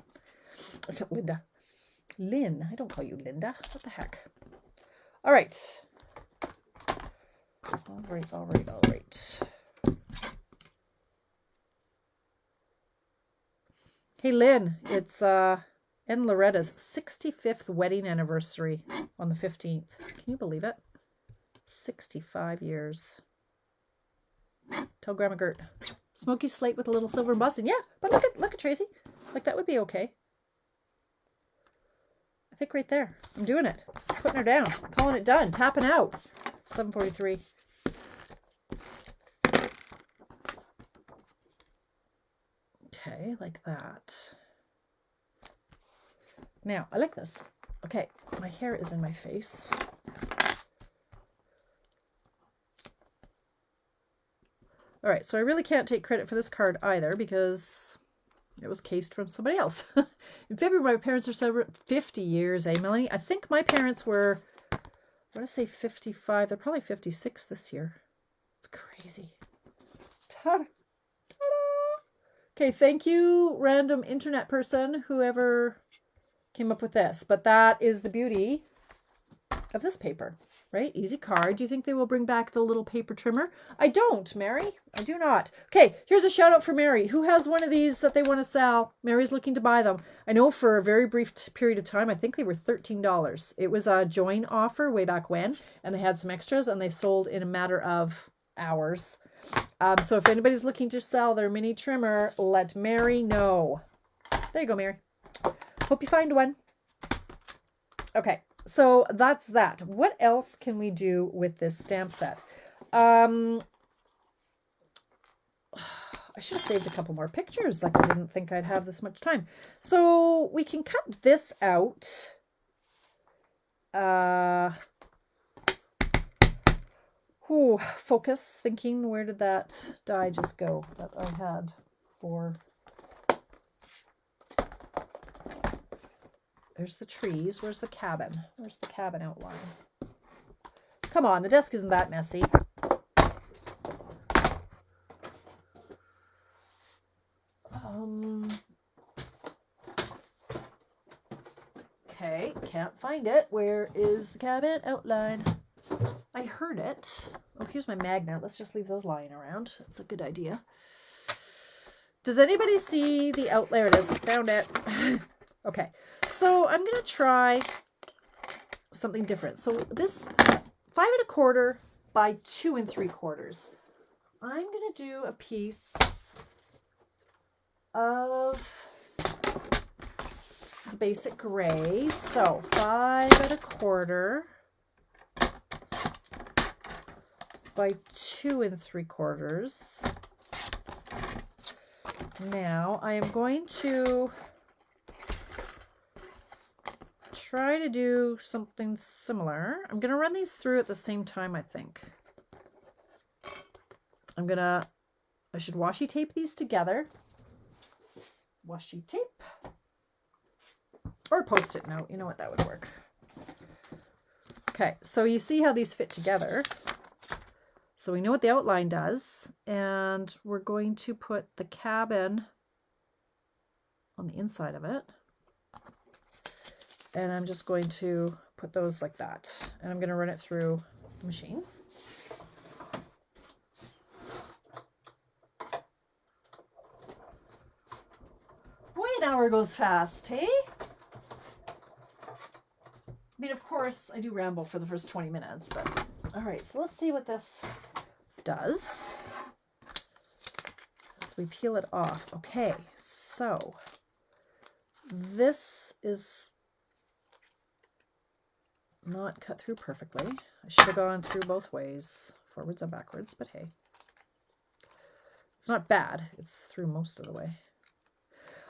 [SPEAKER 1] Lynn. I don't call you Linda. What the heck? All right. All right. Hey, Lynn, it's and Loretta's 65th wedding anniversary on the 15th. Can you believe it? 65 years. Tell Grandma Gert. Smoky slate with a little silver embossing. Yeah, but look at Tracy. Like that would be okay. I think right there. I'm doing it. Putting her down. Calling it done. Tapping out. 7:43. Okay, like that. Now, I like this. Okay, my hair is in my face. All right, so I really can't take credit for this card either because it was cased from somebody else. In February, my parents are celebrating 50 years, eh, Melanie? I think my parents were, I want to say 55. They're probably 56 this year. It's crazy. Ta-da! Okay, thank you, random internet person, whoever came up with this. But that is the beauty of this paper, right? Easy card. Do you think they will bring back the little paper trimmer? I don't, Mary. I do not. Okay, here's a shout out for Mary. Who has one of these that they want to sell? Mary's looking to buy them. I know for a very brief period of time, I think they were $13. It was a join offer way back when, and they had some extras, and they sold in a matter of hours. So if anybody's looking to sell their mini trimmer, let Mary know. There you go, Mary. Hope you find one. Okay, so that's that. What else can we do with this stamp set? I should have saved a couple more pictures. Like, I didn't think I'd have this much time. So we can cut this out. Focus, thinking, where did that die just go that I had for... There's the trees. Where's the cabin? Where's the cabin outline? Come on, the desk isn't that messy. Okay, can't find it. Where is the cabin outline? I heard it. Oh, here's my magnet. Let's just leave those lying around. That's a good idea. Does anybody see the out? There it is. Found it. Okay, so I'm going to try something different. So this 5 1/4 by 2 3/4. I'm going to do a piece of the basic gray. So 5 1/4 by 2 3/4. Now I am going to try to do something similar. I'm going to run these through at the same time, I think. I should washi tape these together. Washi tape. Or Post-it note. You know what, that would work. Okay, so you see how these fit together. So we know what the outline does. And we're going to put the cabin on the inside of it. And I'm just going to put those like that. And I'm going to run it through the machine. Boy, an hour goes fast, hey? I mean, of course, I do ramble for the first 20 minutes, but all right, so let's see what this does. So we peel it off. Okay, so this is not cut through perfectly. I should have gone through both ways, forwards and backwards, but hey. It's not bad. It's through most of the way.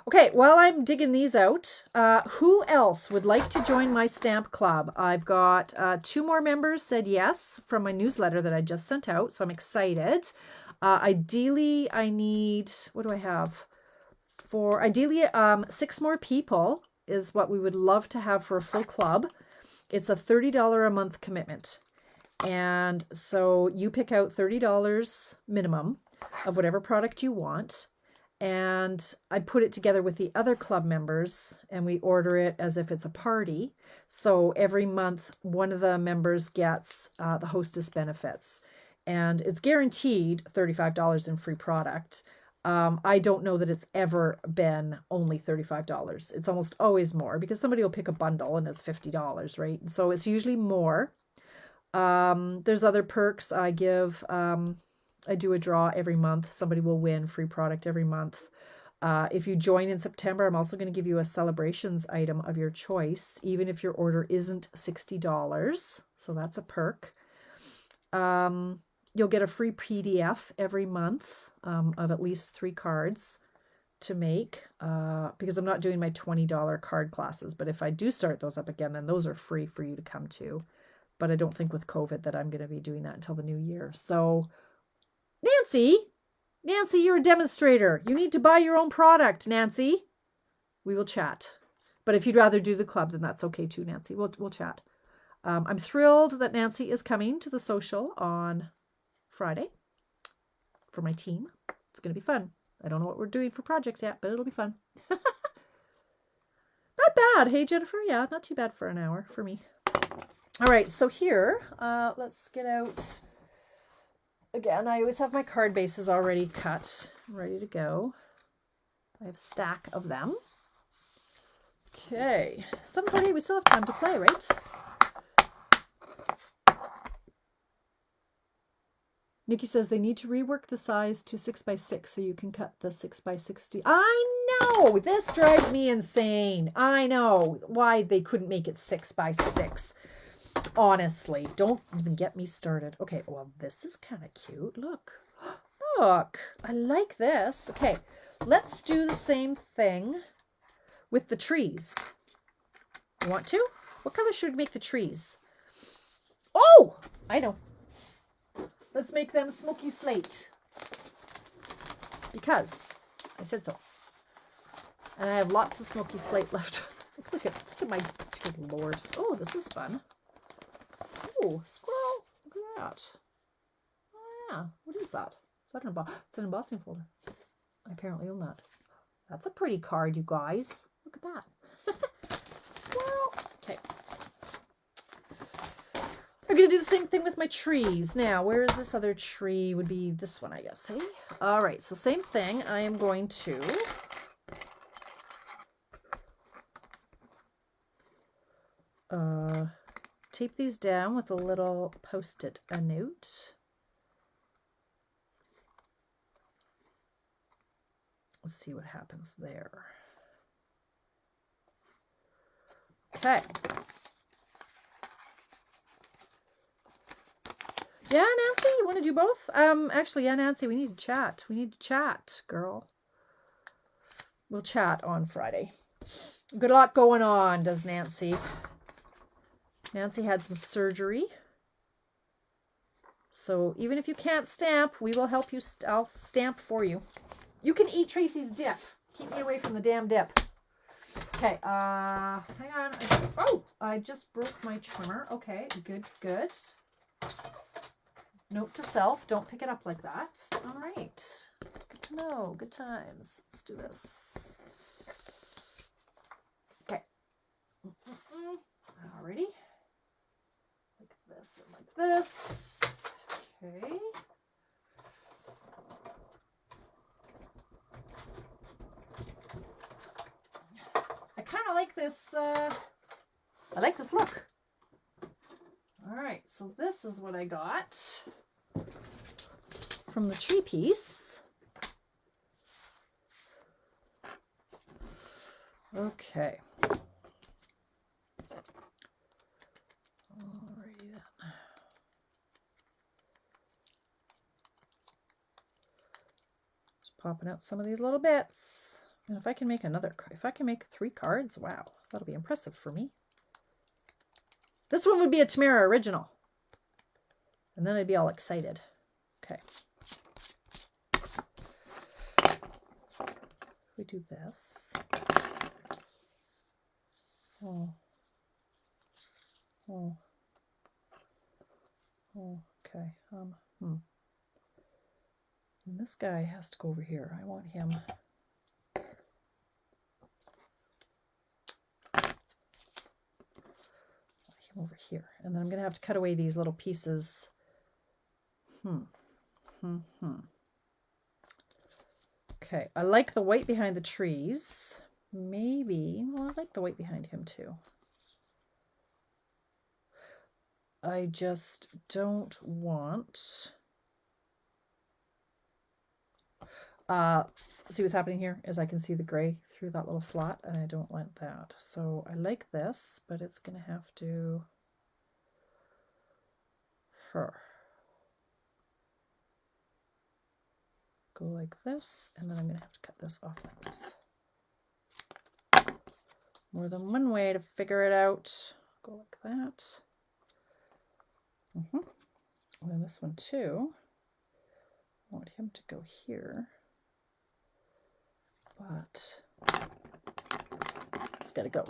[SPEAKER 1] Okay, while I'm digging these out, who else would like to join my stamp club? I've got 2 more members said yes from my newsletter that I just sent out, so I'm excited. Ideally, I need, what do I have? Ideally, 6 more people is what we would love to have for a full club. It's a $30 a month commitment. And so you pick out $30 minimum of whatever product you want. And I put it together with the other club members and we order it as if it's a party. So every month, one of the members gets the hostess benefits. And it's guaranteed $35 in free product. I don't know that it's ever been only $35. It's almost always more because somebody will pick a bundle and it's $50, right? So it's usually more. There's other perks. I do a draw every month. Somebody will win free product every month. If you join in September, I'm also going to give you a celebrations item of your choice, even if your order isn't $60. So that's a perk. You'll get a free PDF every month of at least 3 cards to make because I'm not doing my $20 card classes. But if I do start those up again, then those are free for you to come to. But I don't think with COVID that I'm going to be doing that until the new year. So Nancy, you're a demonstrator. You need to buy your own product, Nancy. We will chat. But if you'd rather do the club, then that's okay too, Nancy. We'll chat. I'm thrilled that Nancy is coming to the social on Friday for my team. It's going to be fun. I don't know what we're doing for projects yet, but it'll be fun. Not bad. Hey, Jennifer. Yeah, not too bad for an hour for me. All right, so here, let's get out. Again, I always have my card bases already cut, ready to go. I have a stack of them. Okay, 7:40, we still have time to play, right? Nikki says they need to rework the size to 6x6 so you can cut the 6x60. I know! This drives me insane. I know why they couldn't make it 6x6. Honestly, don't even get me started. Okay, well, this is kind of cute. Look. Look. I like this. Okay, let's do the same thing with the trees. You want to? What color should we make the trees? Oh! I know. Let's make them smoky slate. Because I said so. And I have lots of smoky slate left. look at my, good Lord. Oh, this is fun. Oh, squirrel. Look at that. Oh, yeah. What is that? Is that it's an embossing folder. I apparently own that. That's a pretty card, you guys. Look at that. Squirrel. Okay. I'm going to do the same thing with my trees. Now, where is this other tree? Would be this one, I guess. Hey? All right, so same thing. I am going to tape these down with a little post-it note. Let's see what happens there. Okay. Yeah, Nancy, you want to do both? Actually, yeah, Nancy, we need to chat. We need to chat, girl. We'll chat on Friday. Good luck going on, does Nancy. Nancy had some surgery. So even if you can't stamp, we will help you. I'll stamp for you. You can eat Tracy's dip. Keep me away from the damn dip. Okay, hang on. I just broke my trimmer. Okay, good, good. Note to self, don't pick it up like that. All right. Good to know. Good times. Let's do this. Okay. Alrighty. Like this and like this. Okay. I kind of like this. I like this look. All right, so this is what I got from the tree piece. Okay. Alrighty then. Just popping out some of these little bits. And if I can make if I can make 3 cards, wow, that'll be impressive for me. This one would be a Tamara original. And then I'd be all excited. Okay. We do this. Oh. Oh. Oh, okay. And this guy has to go over here. I want him. Over here, and then I'm gonna have to cut away these little pieces. Okay, I like the white behind the trees. Maybe, well, I like the white behind him too. I just don't want see what's happening here is I can see the gray through that little slot, and I don't want that. So I like this, but it's gonna have to go like this, and then I'm gonna have to cut this off like this. More than one way to figure it out. Go like that. And then this one too. I want him to go here. But it's got to go.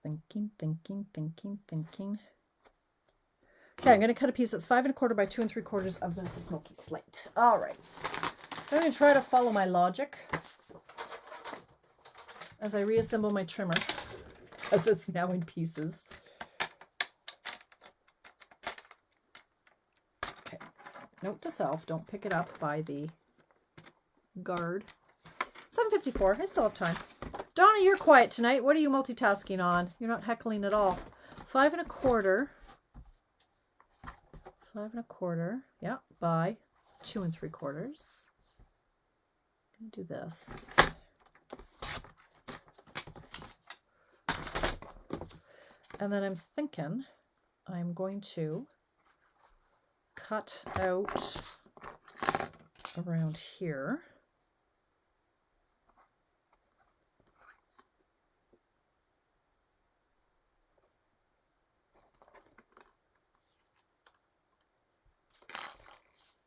[SPEAKER 1] Thinking. Okay, I'm going to cut a piece that's 5 1/4 by 2 3/4 of the smoky slate. All right. I'm going to try to follow my logic as I reassemble my trimmer, as it's now in pieces. Okay. Note to self, don't pick it up by the guard. 7:54. I still have time. Donna, you're quiet tonight. What are you multitasking on? You're not heckling at all. 5 1/4. 5 1/4. Yeah, by 2 3/4. I'm going to do this. And then I'm thinking I'm going to cut out around here.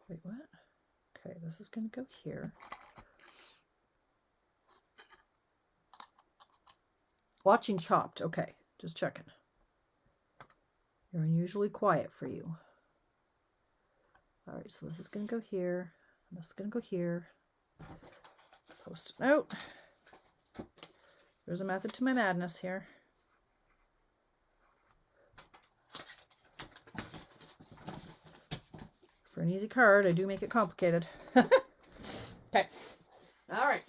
[SPEAKER 1] Wait, what? Okay, this is going to go here. Watching Chopped. Okay, just checking. You're unusually quiet for you. All right, so this is going to go here. And this is going to go here. Post it out. There's a method to my madness here. For an easy card, I do make it complicated. Okay. All right.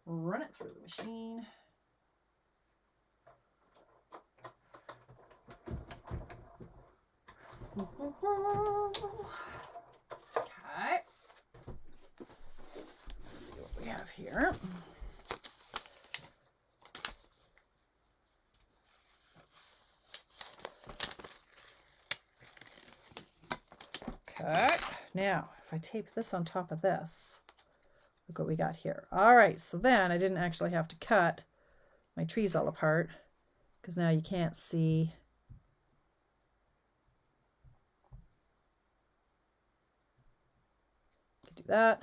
[SPEAKER 1] Run it through the machine. Okay. Let's see what we have here. Okay, now if I tape this on top of this, look what we got here. All right, so then I didn't actually have to cut my trees all apart because now you can't see. I can do that.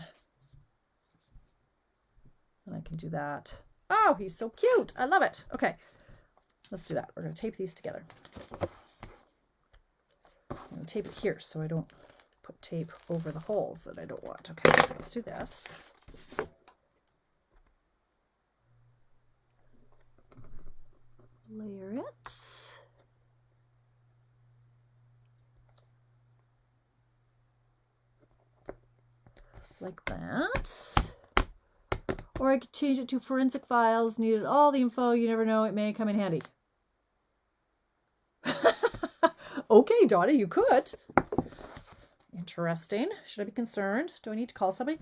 [SPEAKER 1] And I can do that. Oh, he's so cute. I love it. Okay, let's do that. We're going to tape these together. I'm going to tape it here so I don't put tape over the holes that I don't want. Okay, so let's do this. Layer it. Like that. Or I could change it to forensic files, needed all the info, you never know, it may come in handy. Okay, Donna, you could. Interesting. Should I be concerned? Do I need to call somebody?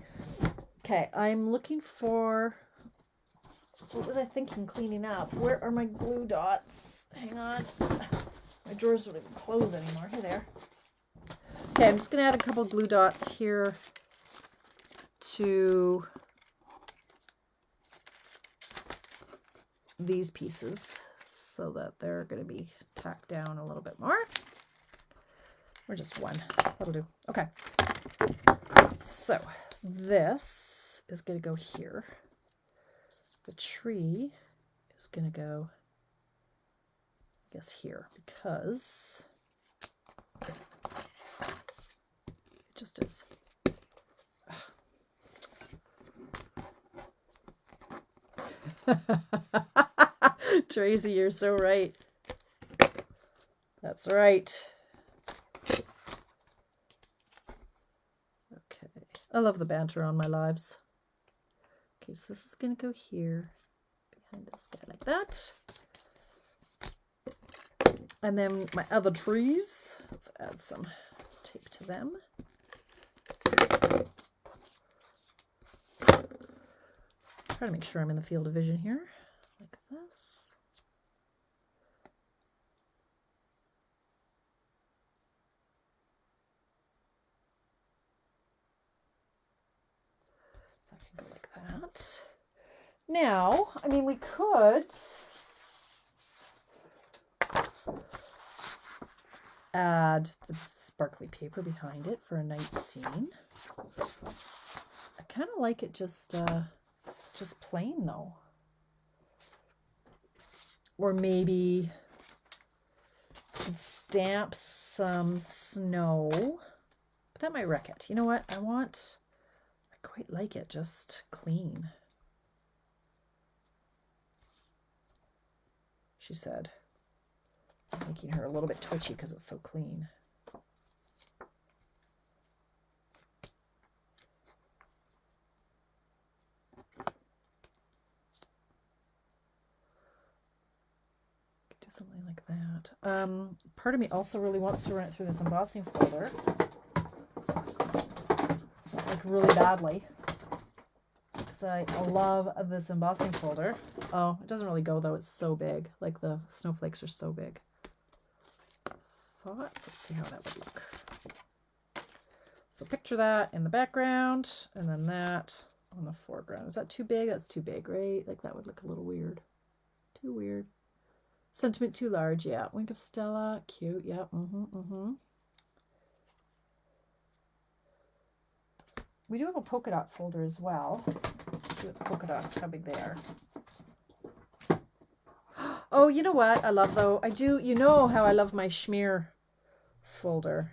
[SPEAKER 1] Okay, I'm looking for, what was I thinking cleaning up? Where are my glue dots? Hang on. My drawers don't even close anymore. Hey there. Okay, I'm just going to add a couple glue dots here to these pieces so that they're going to be tacked down a little bit more. Or just one. That'll do. Okay. So this is going to go here. The tree is going to go, I guess, here because it just is. Tracy, you're so right. That's right. Okay. I love the banter on my lives. Okay, so this is going to go here behind this guy like that. And then my other trees, let's add some tape to them. Try to make sure I'm in the field of vision here, like this. That can go like that. Now, I mean, we could add the sparkly paper behind it for a night scene. I kind of like it just plain though. Or maybe stamp some snow. But that might wreck it. You know what? I quite like it just clean. She said, making her a little bit twitchy because it's so clean. Do something like that. Part of me also really wants to run it through this embossing folder, like really badly, because I love this embossing folder. Oh, it doesn't really go though. It's so big. Like the snowflakes are so big. Thoughts? Let's see how that would look. So picture that in the background, and then that on the foreground. Is that too big? That's too big, right? Like that would look a little weird. Too weird. Sentiment too large, yeah. Wink of Stella, cute, yeah. We do have a polka dot folder as well. Let's see what the polka dots, how big they are. Oh, you know what I love though? I do, you know how I love my schmear folder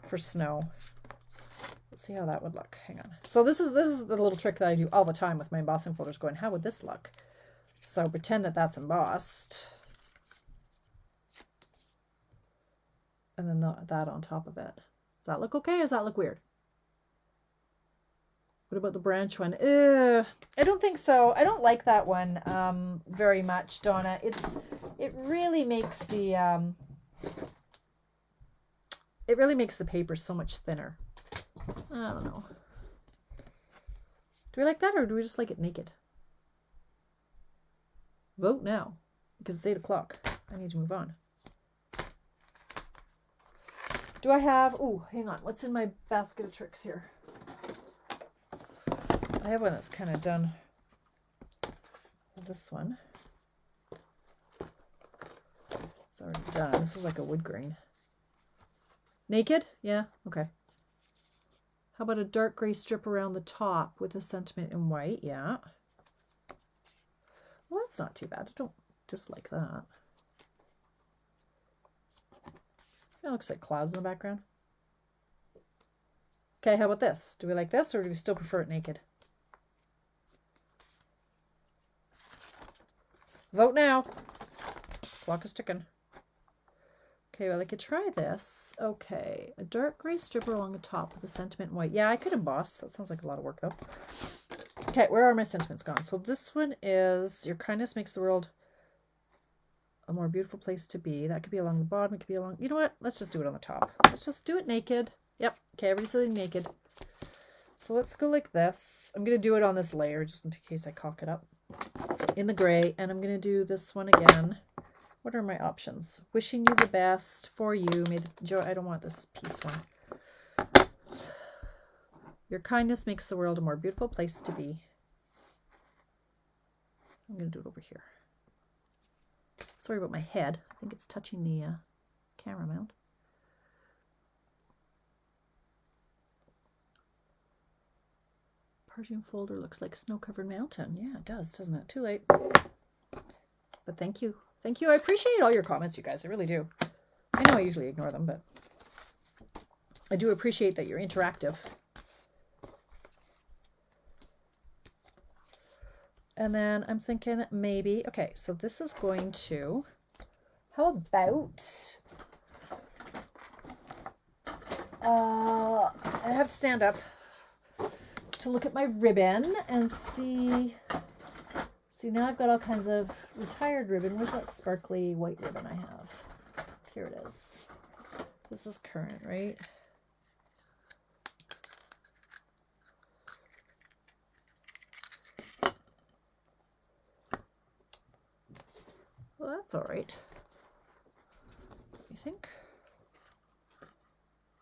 [SPEAKER 1] for snow. Let's see how that would look. Hang on. So this is the little trick that I do all the time with my embossing folders, going, how would this look? So pretend that that's embossed. And then that on top of it. Does that look okay or does that look weird? What about the branch one? I don't think so. I don't like that one very much, Donna. It really makes the paper so much thinner. I don't know. Do we like that or do we just like it naked? Vote now, because it's 8 o'clock. I need to move on. Do I have, oh, hang on. What's in my basket of tricks here? I have one that's kind of done. This one. It's already done. This is like a wood grain. Naked? Yeah, okay. How about a dark gray strip around the top with a sentiment in white? Yeah. Well, that's not too bad. I don't dislike that. It looks like clouds in the background. Okay, how about this? Do we like this or do we still prefer it naked? Vote now. Clock is ticking. Okay, well, I could try this. Okay, a dark gray strip along the top with a sentiment in white. Yeah, I could emboss. That sounds like a lot of work, though. Okay, where are my sentiments gone? So this one is, your kindness makes the world a more beautiful place to be. That could be along the bottom. It could be along, you know what? Let's just do it on the top. Let's just do it naked. Yep. Okay, everybody's sitting naked. So let's go like this. I'm going to do it on this layer just in case I cock it up in the gray. And I'm going to do this one again. What are my options? Wishing you the best for you. May the joy, I don't want this piece one. Your kindness makes the world a more beautiful place to be. I'm going to do it over here. Sorry about my head. I think it's touching the camera mount. Persian folder looks like snow-covered mountain. Yeah, it does, doesn't it? Too late. But thank you. Thank you. I appreciate all your comments, you guys. I really do. I know I usually ignore them, but I do appreciate that you're interactive. And then I'm thinking maybe, okay, so this is going to, how about, I have to stand up to look at my ribbon and see now I've got all kinds of retired ribbon. Where's that sparkly white ribbon I have? Here it is. This is current, right? Well, that's all right. You think? I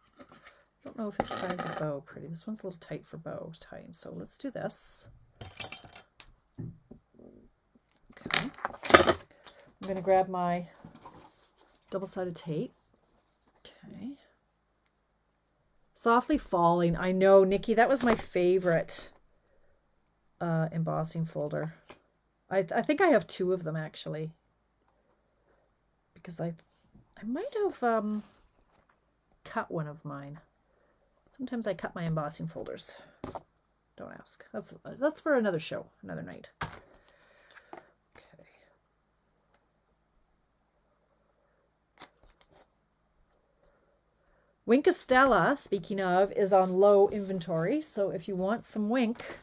[SPEAKER 1] don't know if it ties a bow pretty. This one's a little tight for bow tying, so let's do this. Okay. I'm going to grab my double-sided tape. Okay. Softly Falling. I know, Nikki, that was my favorite embossing folder. I think I have 2 of them actually, because I might have cut one of mine. Sometimes I cut my embossing folders. Don't ask. That's for another show, another night. Okay. Winkostella, speaking of, is on low inventory. So if you want some Wink,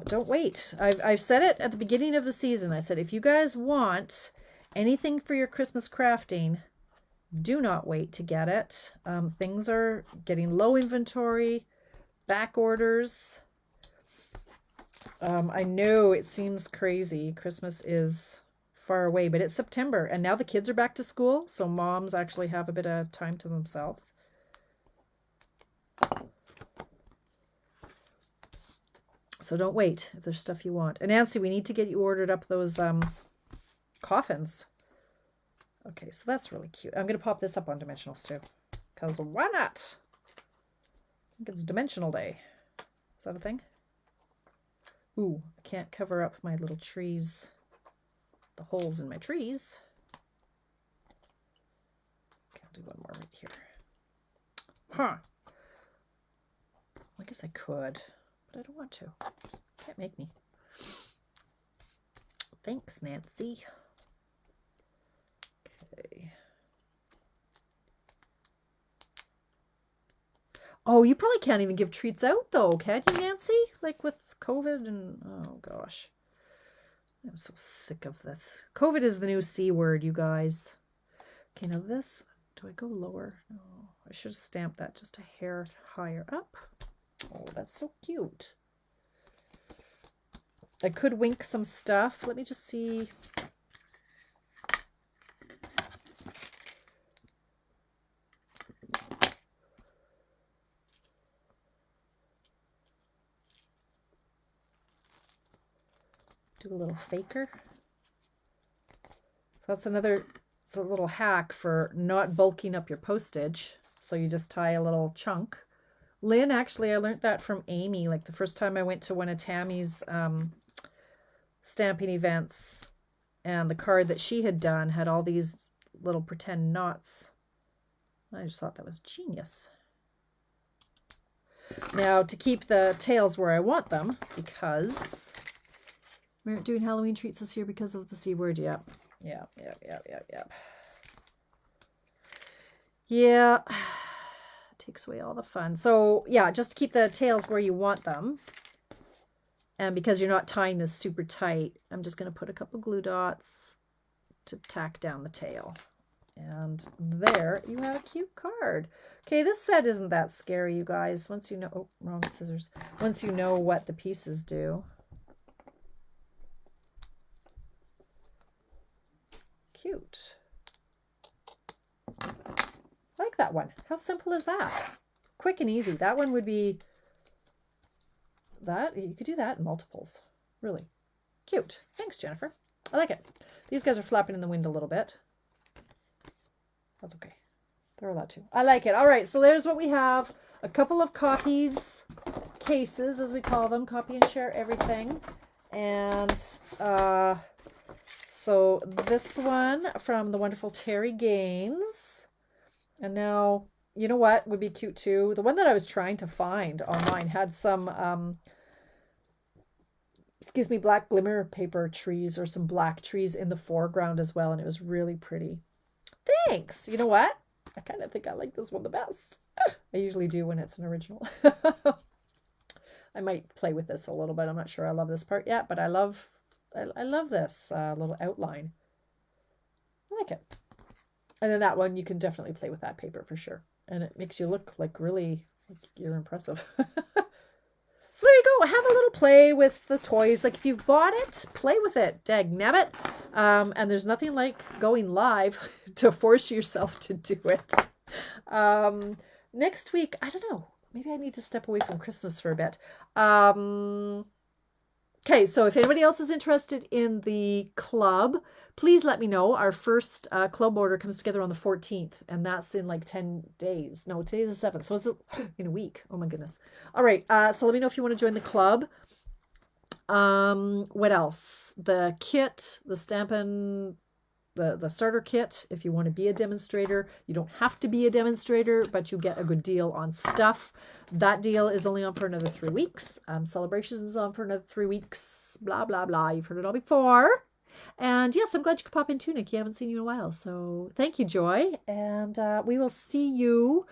[SPEAKER 1] don't wait. I've said it at the beginning of the season. I said, if you guys want anything for your Christmas crafting, do not wait to get it. Things are getting low inventory, back orders. I know it seems crazy. Christmas is far away, but it's September, and now the kids are back to school, so moms actually have a bit of time to themselves. So don't wait if there's stuff you want. And Nancy, we need to get you ordered up those coffins. Okay, so that's really cute. I'm going to pop this up on Dimensionals too, because why not? I think it's Dimensional Day. Is that a thing? Ooh, I can't cover up my little trees, the holes in my trees. Okay, I'll do one more right here. Huh. I guess I could, but I don't want to. Can't make me. Thanks, Nancy. Okay. Oh, you probably can't even give treats out though, can you, Nancy? Like with COVID and oh gosh. I'm so sick of this. COVID is the new C word, you guys. Okay, now this, do I go lower? No, I should have stamped that just a hair higher up. Oh, that's so cute. I could Wink some stuff. Let me just see. Do a little faker. So that's another, it's a little hack for not bulking up your postage. So you just tie a little chunk. Lynn, actually, I learned that from Amy. Like the first time I went to one of Tammy's stamping events, and the card that she had done had all these little pretend knots. I just thought that was genius. Now, to keep the tails where I want them, because we aren't doing Halloween treats this year because of the C word. Yep. Yeah. Takes away all the fun. So yeah, just keep the tails where you want them. And because you're not tying this super tight, I'm just going to put a couple glue dots to tack down the tail. And there you have a cute card. Okay, this set isn't that scary, you guys. Once you know, oh, wrong scissors. Once you know what the pieces do. Cute. I like that one. How simple is that? Quick and easy. That one would be that. You could do that in multiples. Really cute. Thanks, Jennifer. I like it. These guys are flapping in the wind a little bit. That's okay. They're allowed to. I like it. All right, so there's what we have. A couple of copies, cases as we call them. Copy and share everything. And so this one from the wonderful Terrie Gaines. And now, you know what would be cute too? The one that I was trying to find online had some, black glimmer paper trees or some black trees in the foreground as well. And it was really pretty. Thanks. You know what? I kind of think I like this one the best. I usually do when it's an original. I might play with this a little bit. I'm not sure I love this part yet, but I love this little outline. I like it. And then that one, you can definitely play with that paper for sure. And it makes you look like really, like you're impressive. So there you go. Have a little play with the toys. Like if you've bought it, play with it. Dagnabbit. And there's nothing like going live to force yourself to do it. Next week, I don't know. Maybe I need to step away from Christmas for a bit. Okay, so if anybody else is interested in the club, please let me know. Our first club order comes together on the 14th, and that's in like 10 days. No, today's the 7th, so it's in a week. Oh my goodness. All right, so let me know if you want to join the club. What else? The kit, the Stampin', the starter kit. If you want to be a demonstrator, you don't have to be a demonstrator, but you get a good deal on stuff. That deal is only on for another 3 weeks. Celebrations is on for another 3 weeks. Blah, blah, blah. You've heard it all before. And yes, I'm glad you could pop in too, Nick. You haven't seen you in a while. So thank you, Joy. And we will see you.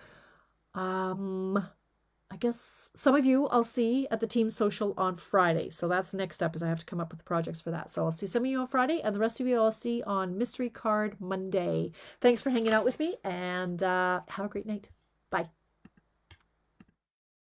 [SPEAKER 1] I guess some of you I'll see at the team social on Friday. So that's next up, is I have to come up with the projects for that. So I'll see some of you on Friday, and the rest of you I'll see on Mystery Card Monday. Thanks for hanging out with me, and have a great night. Bye.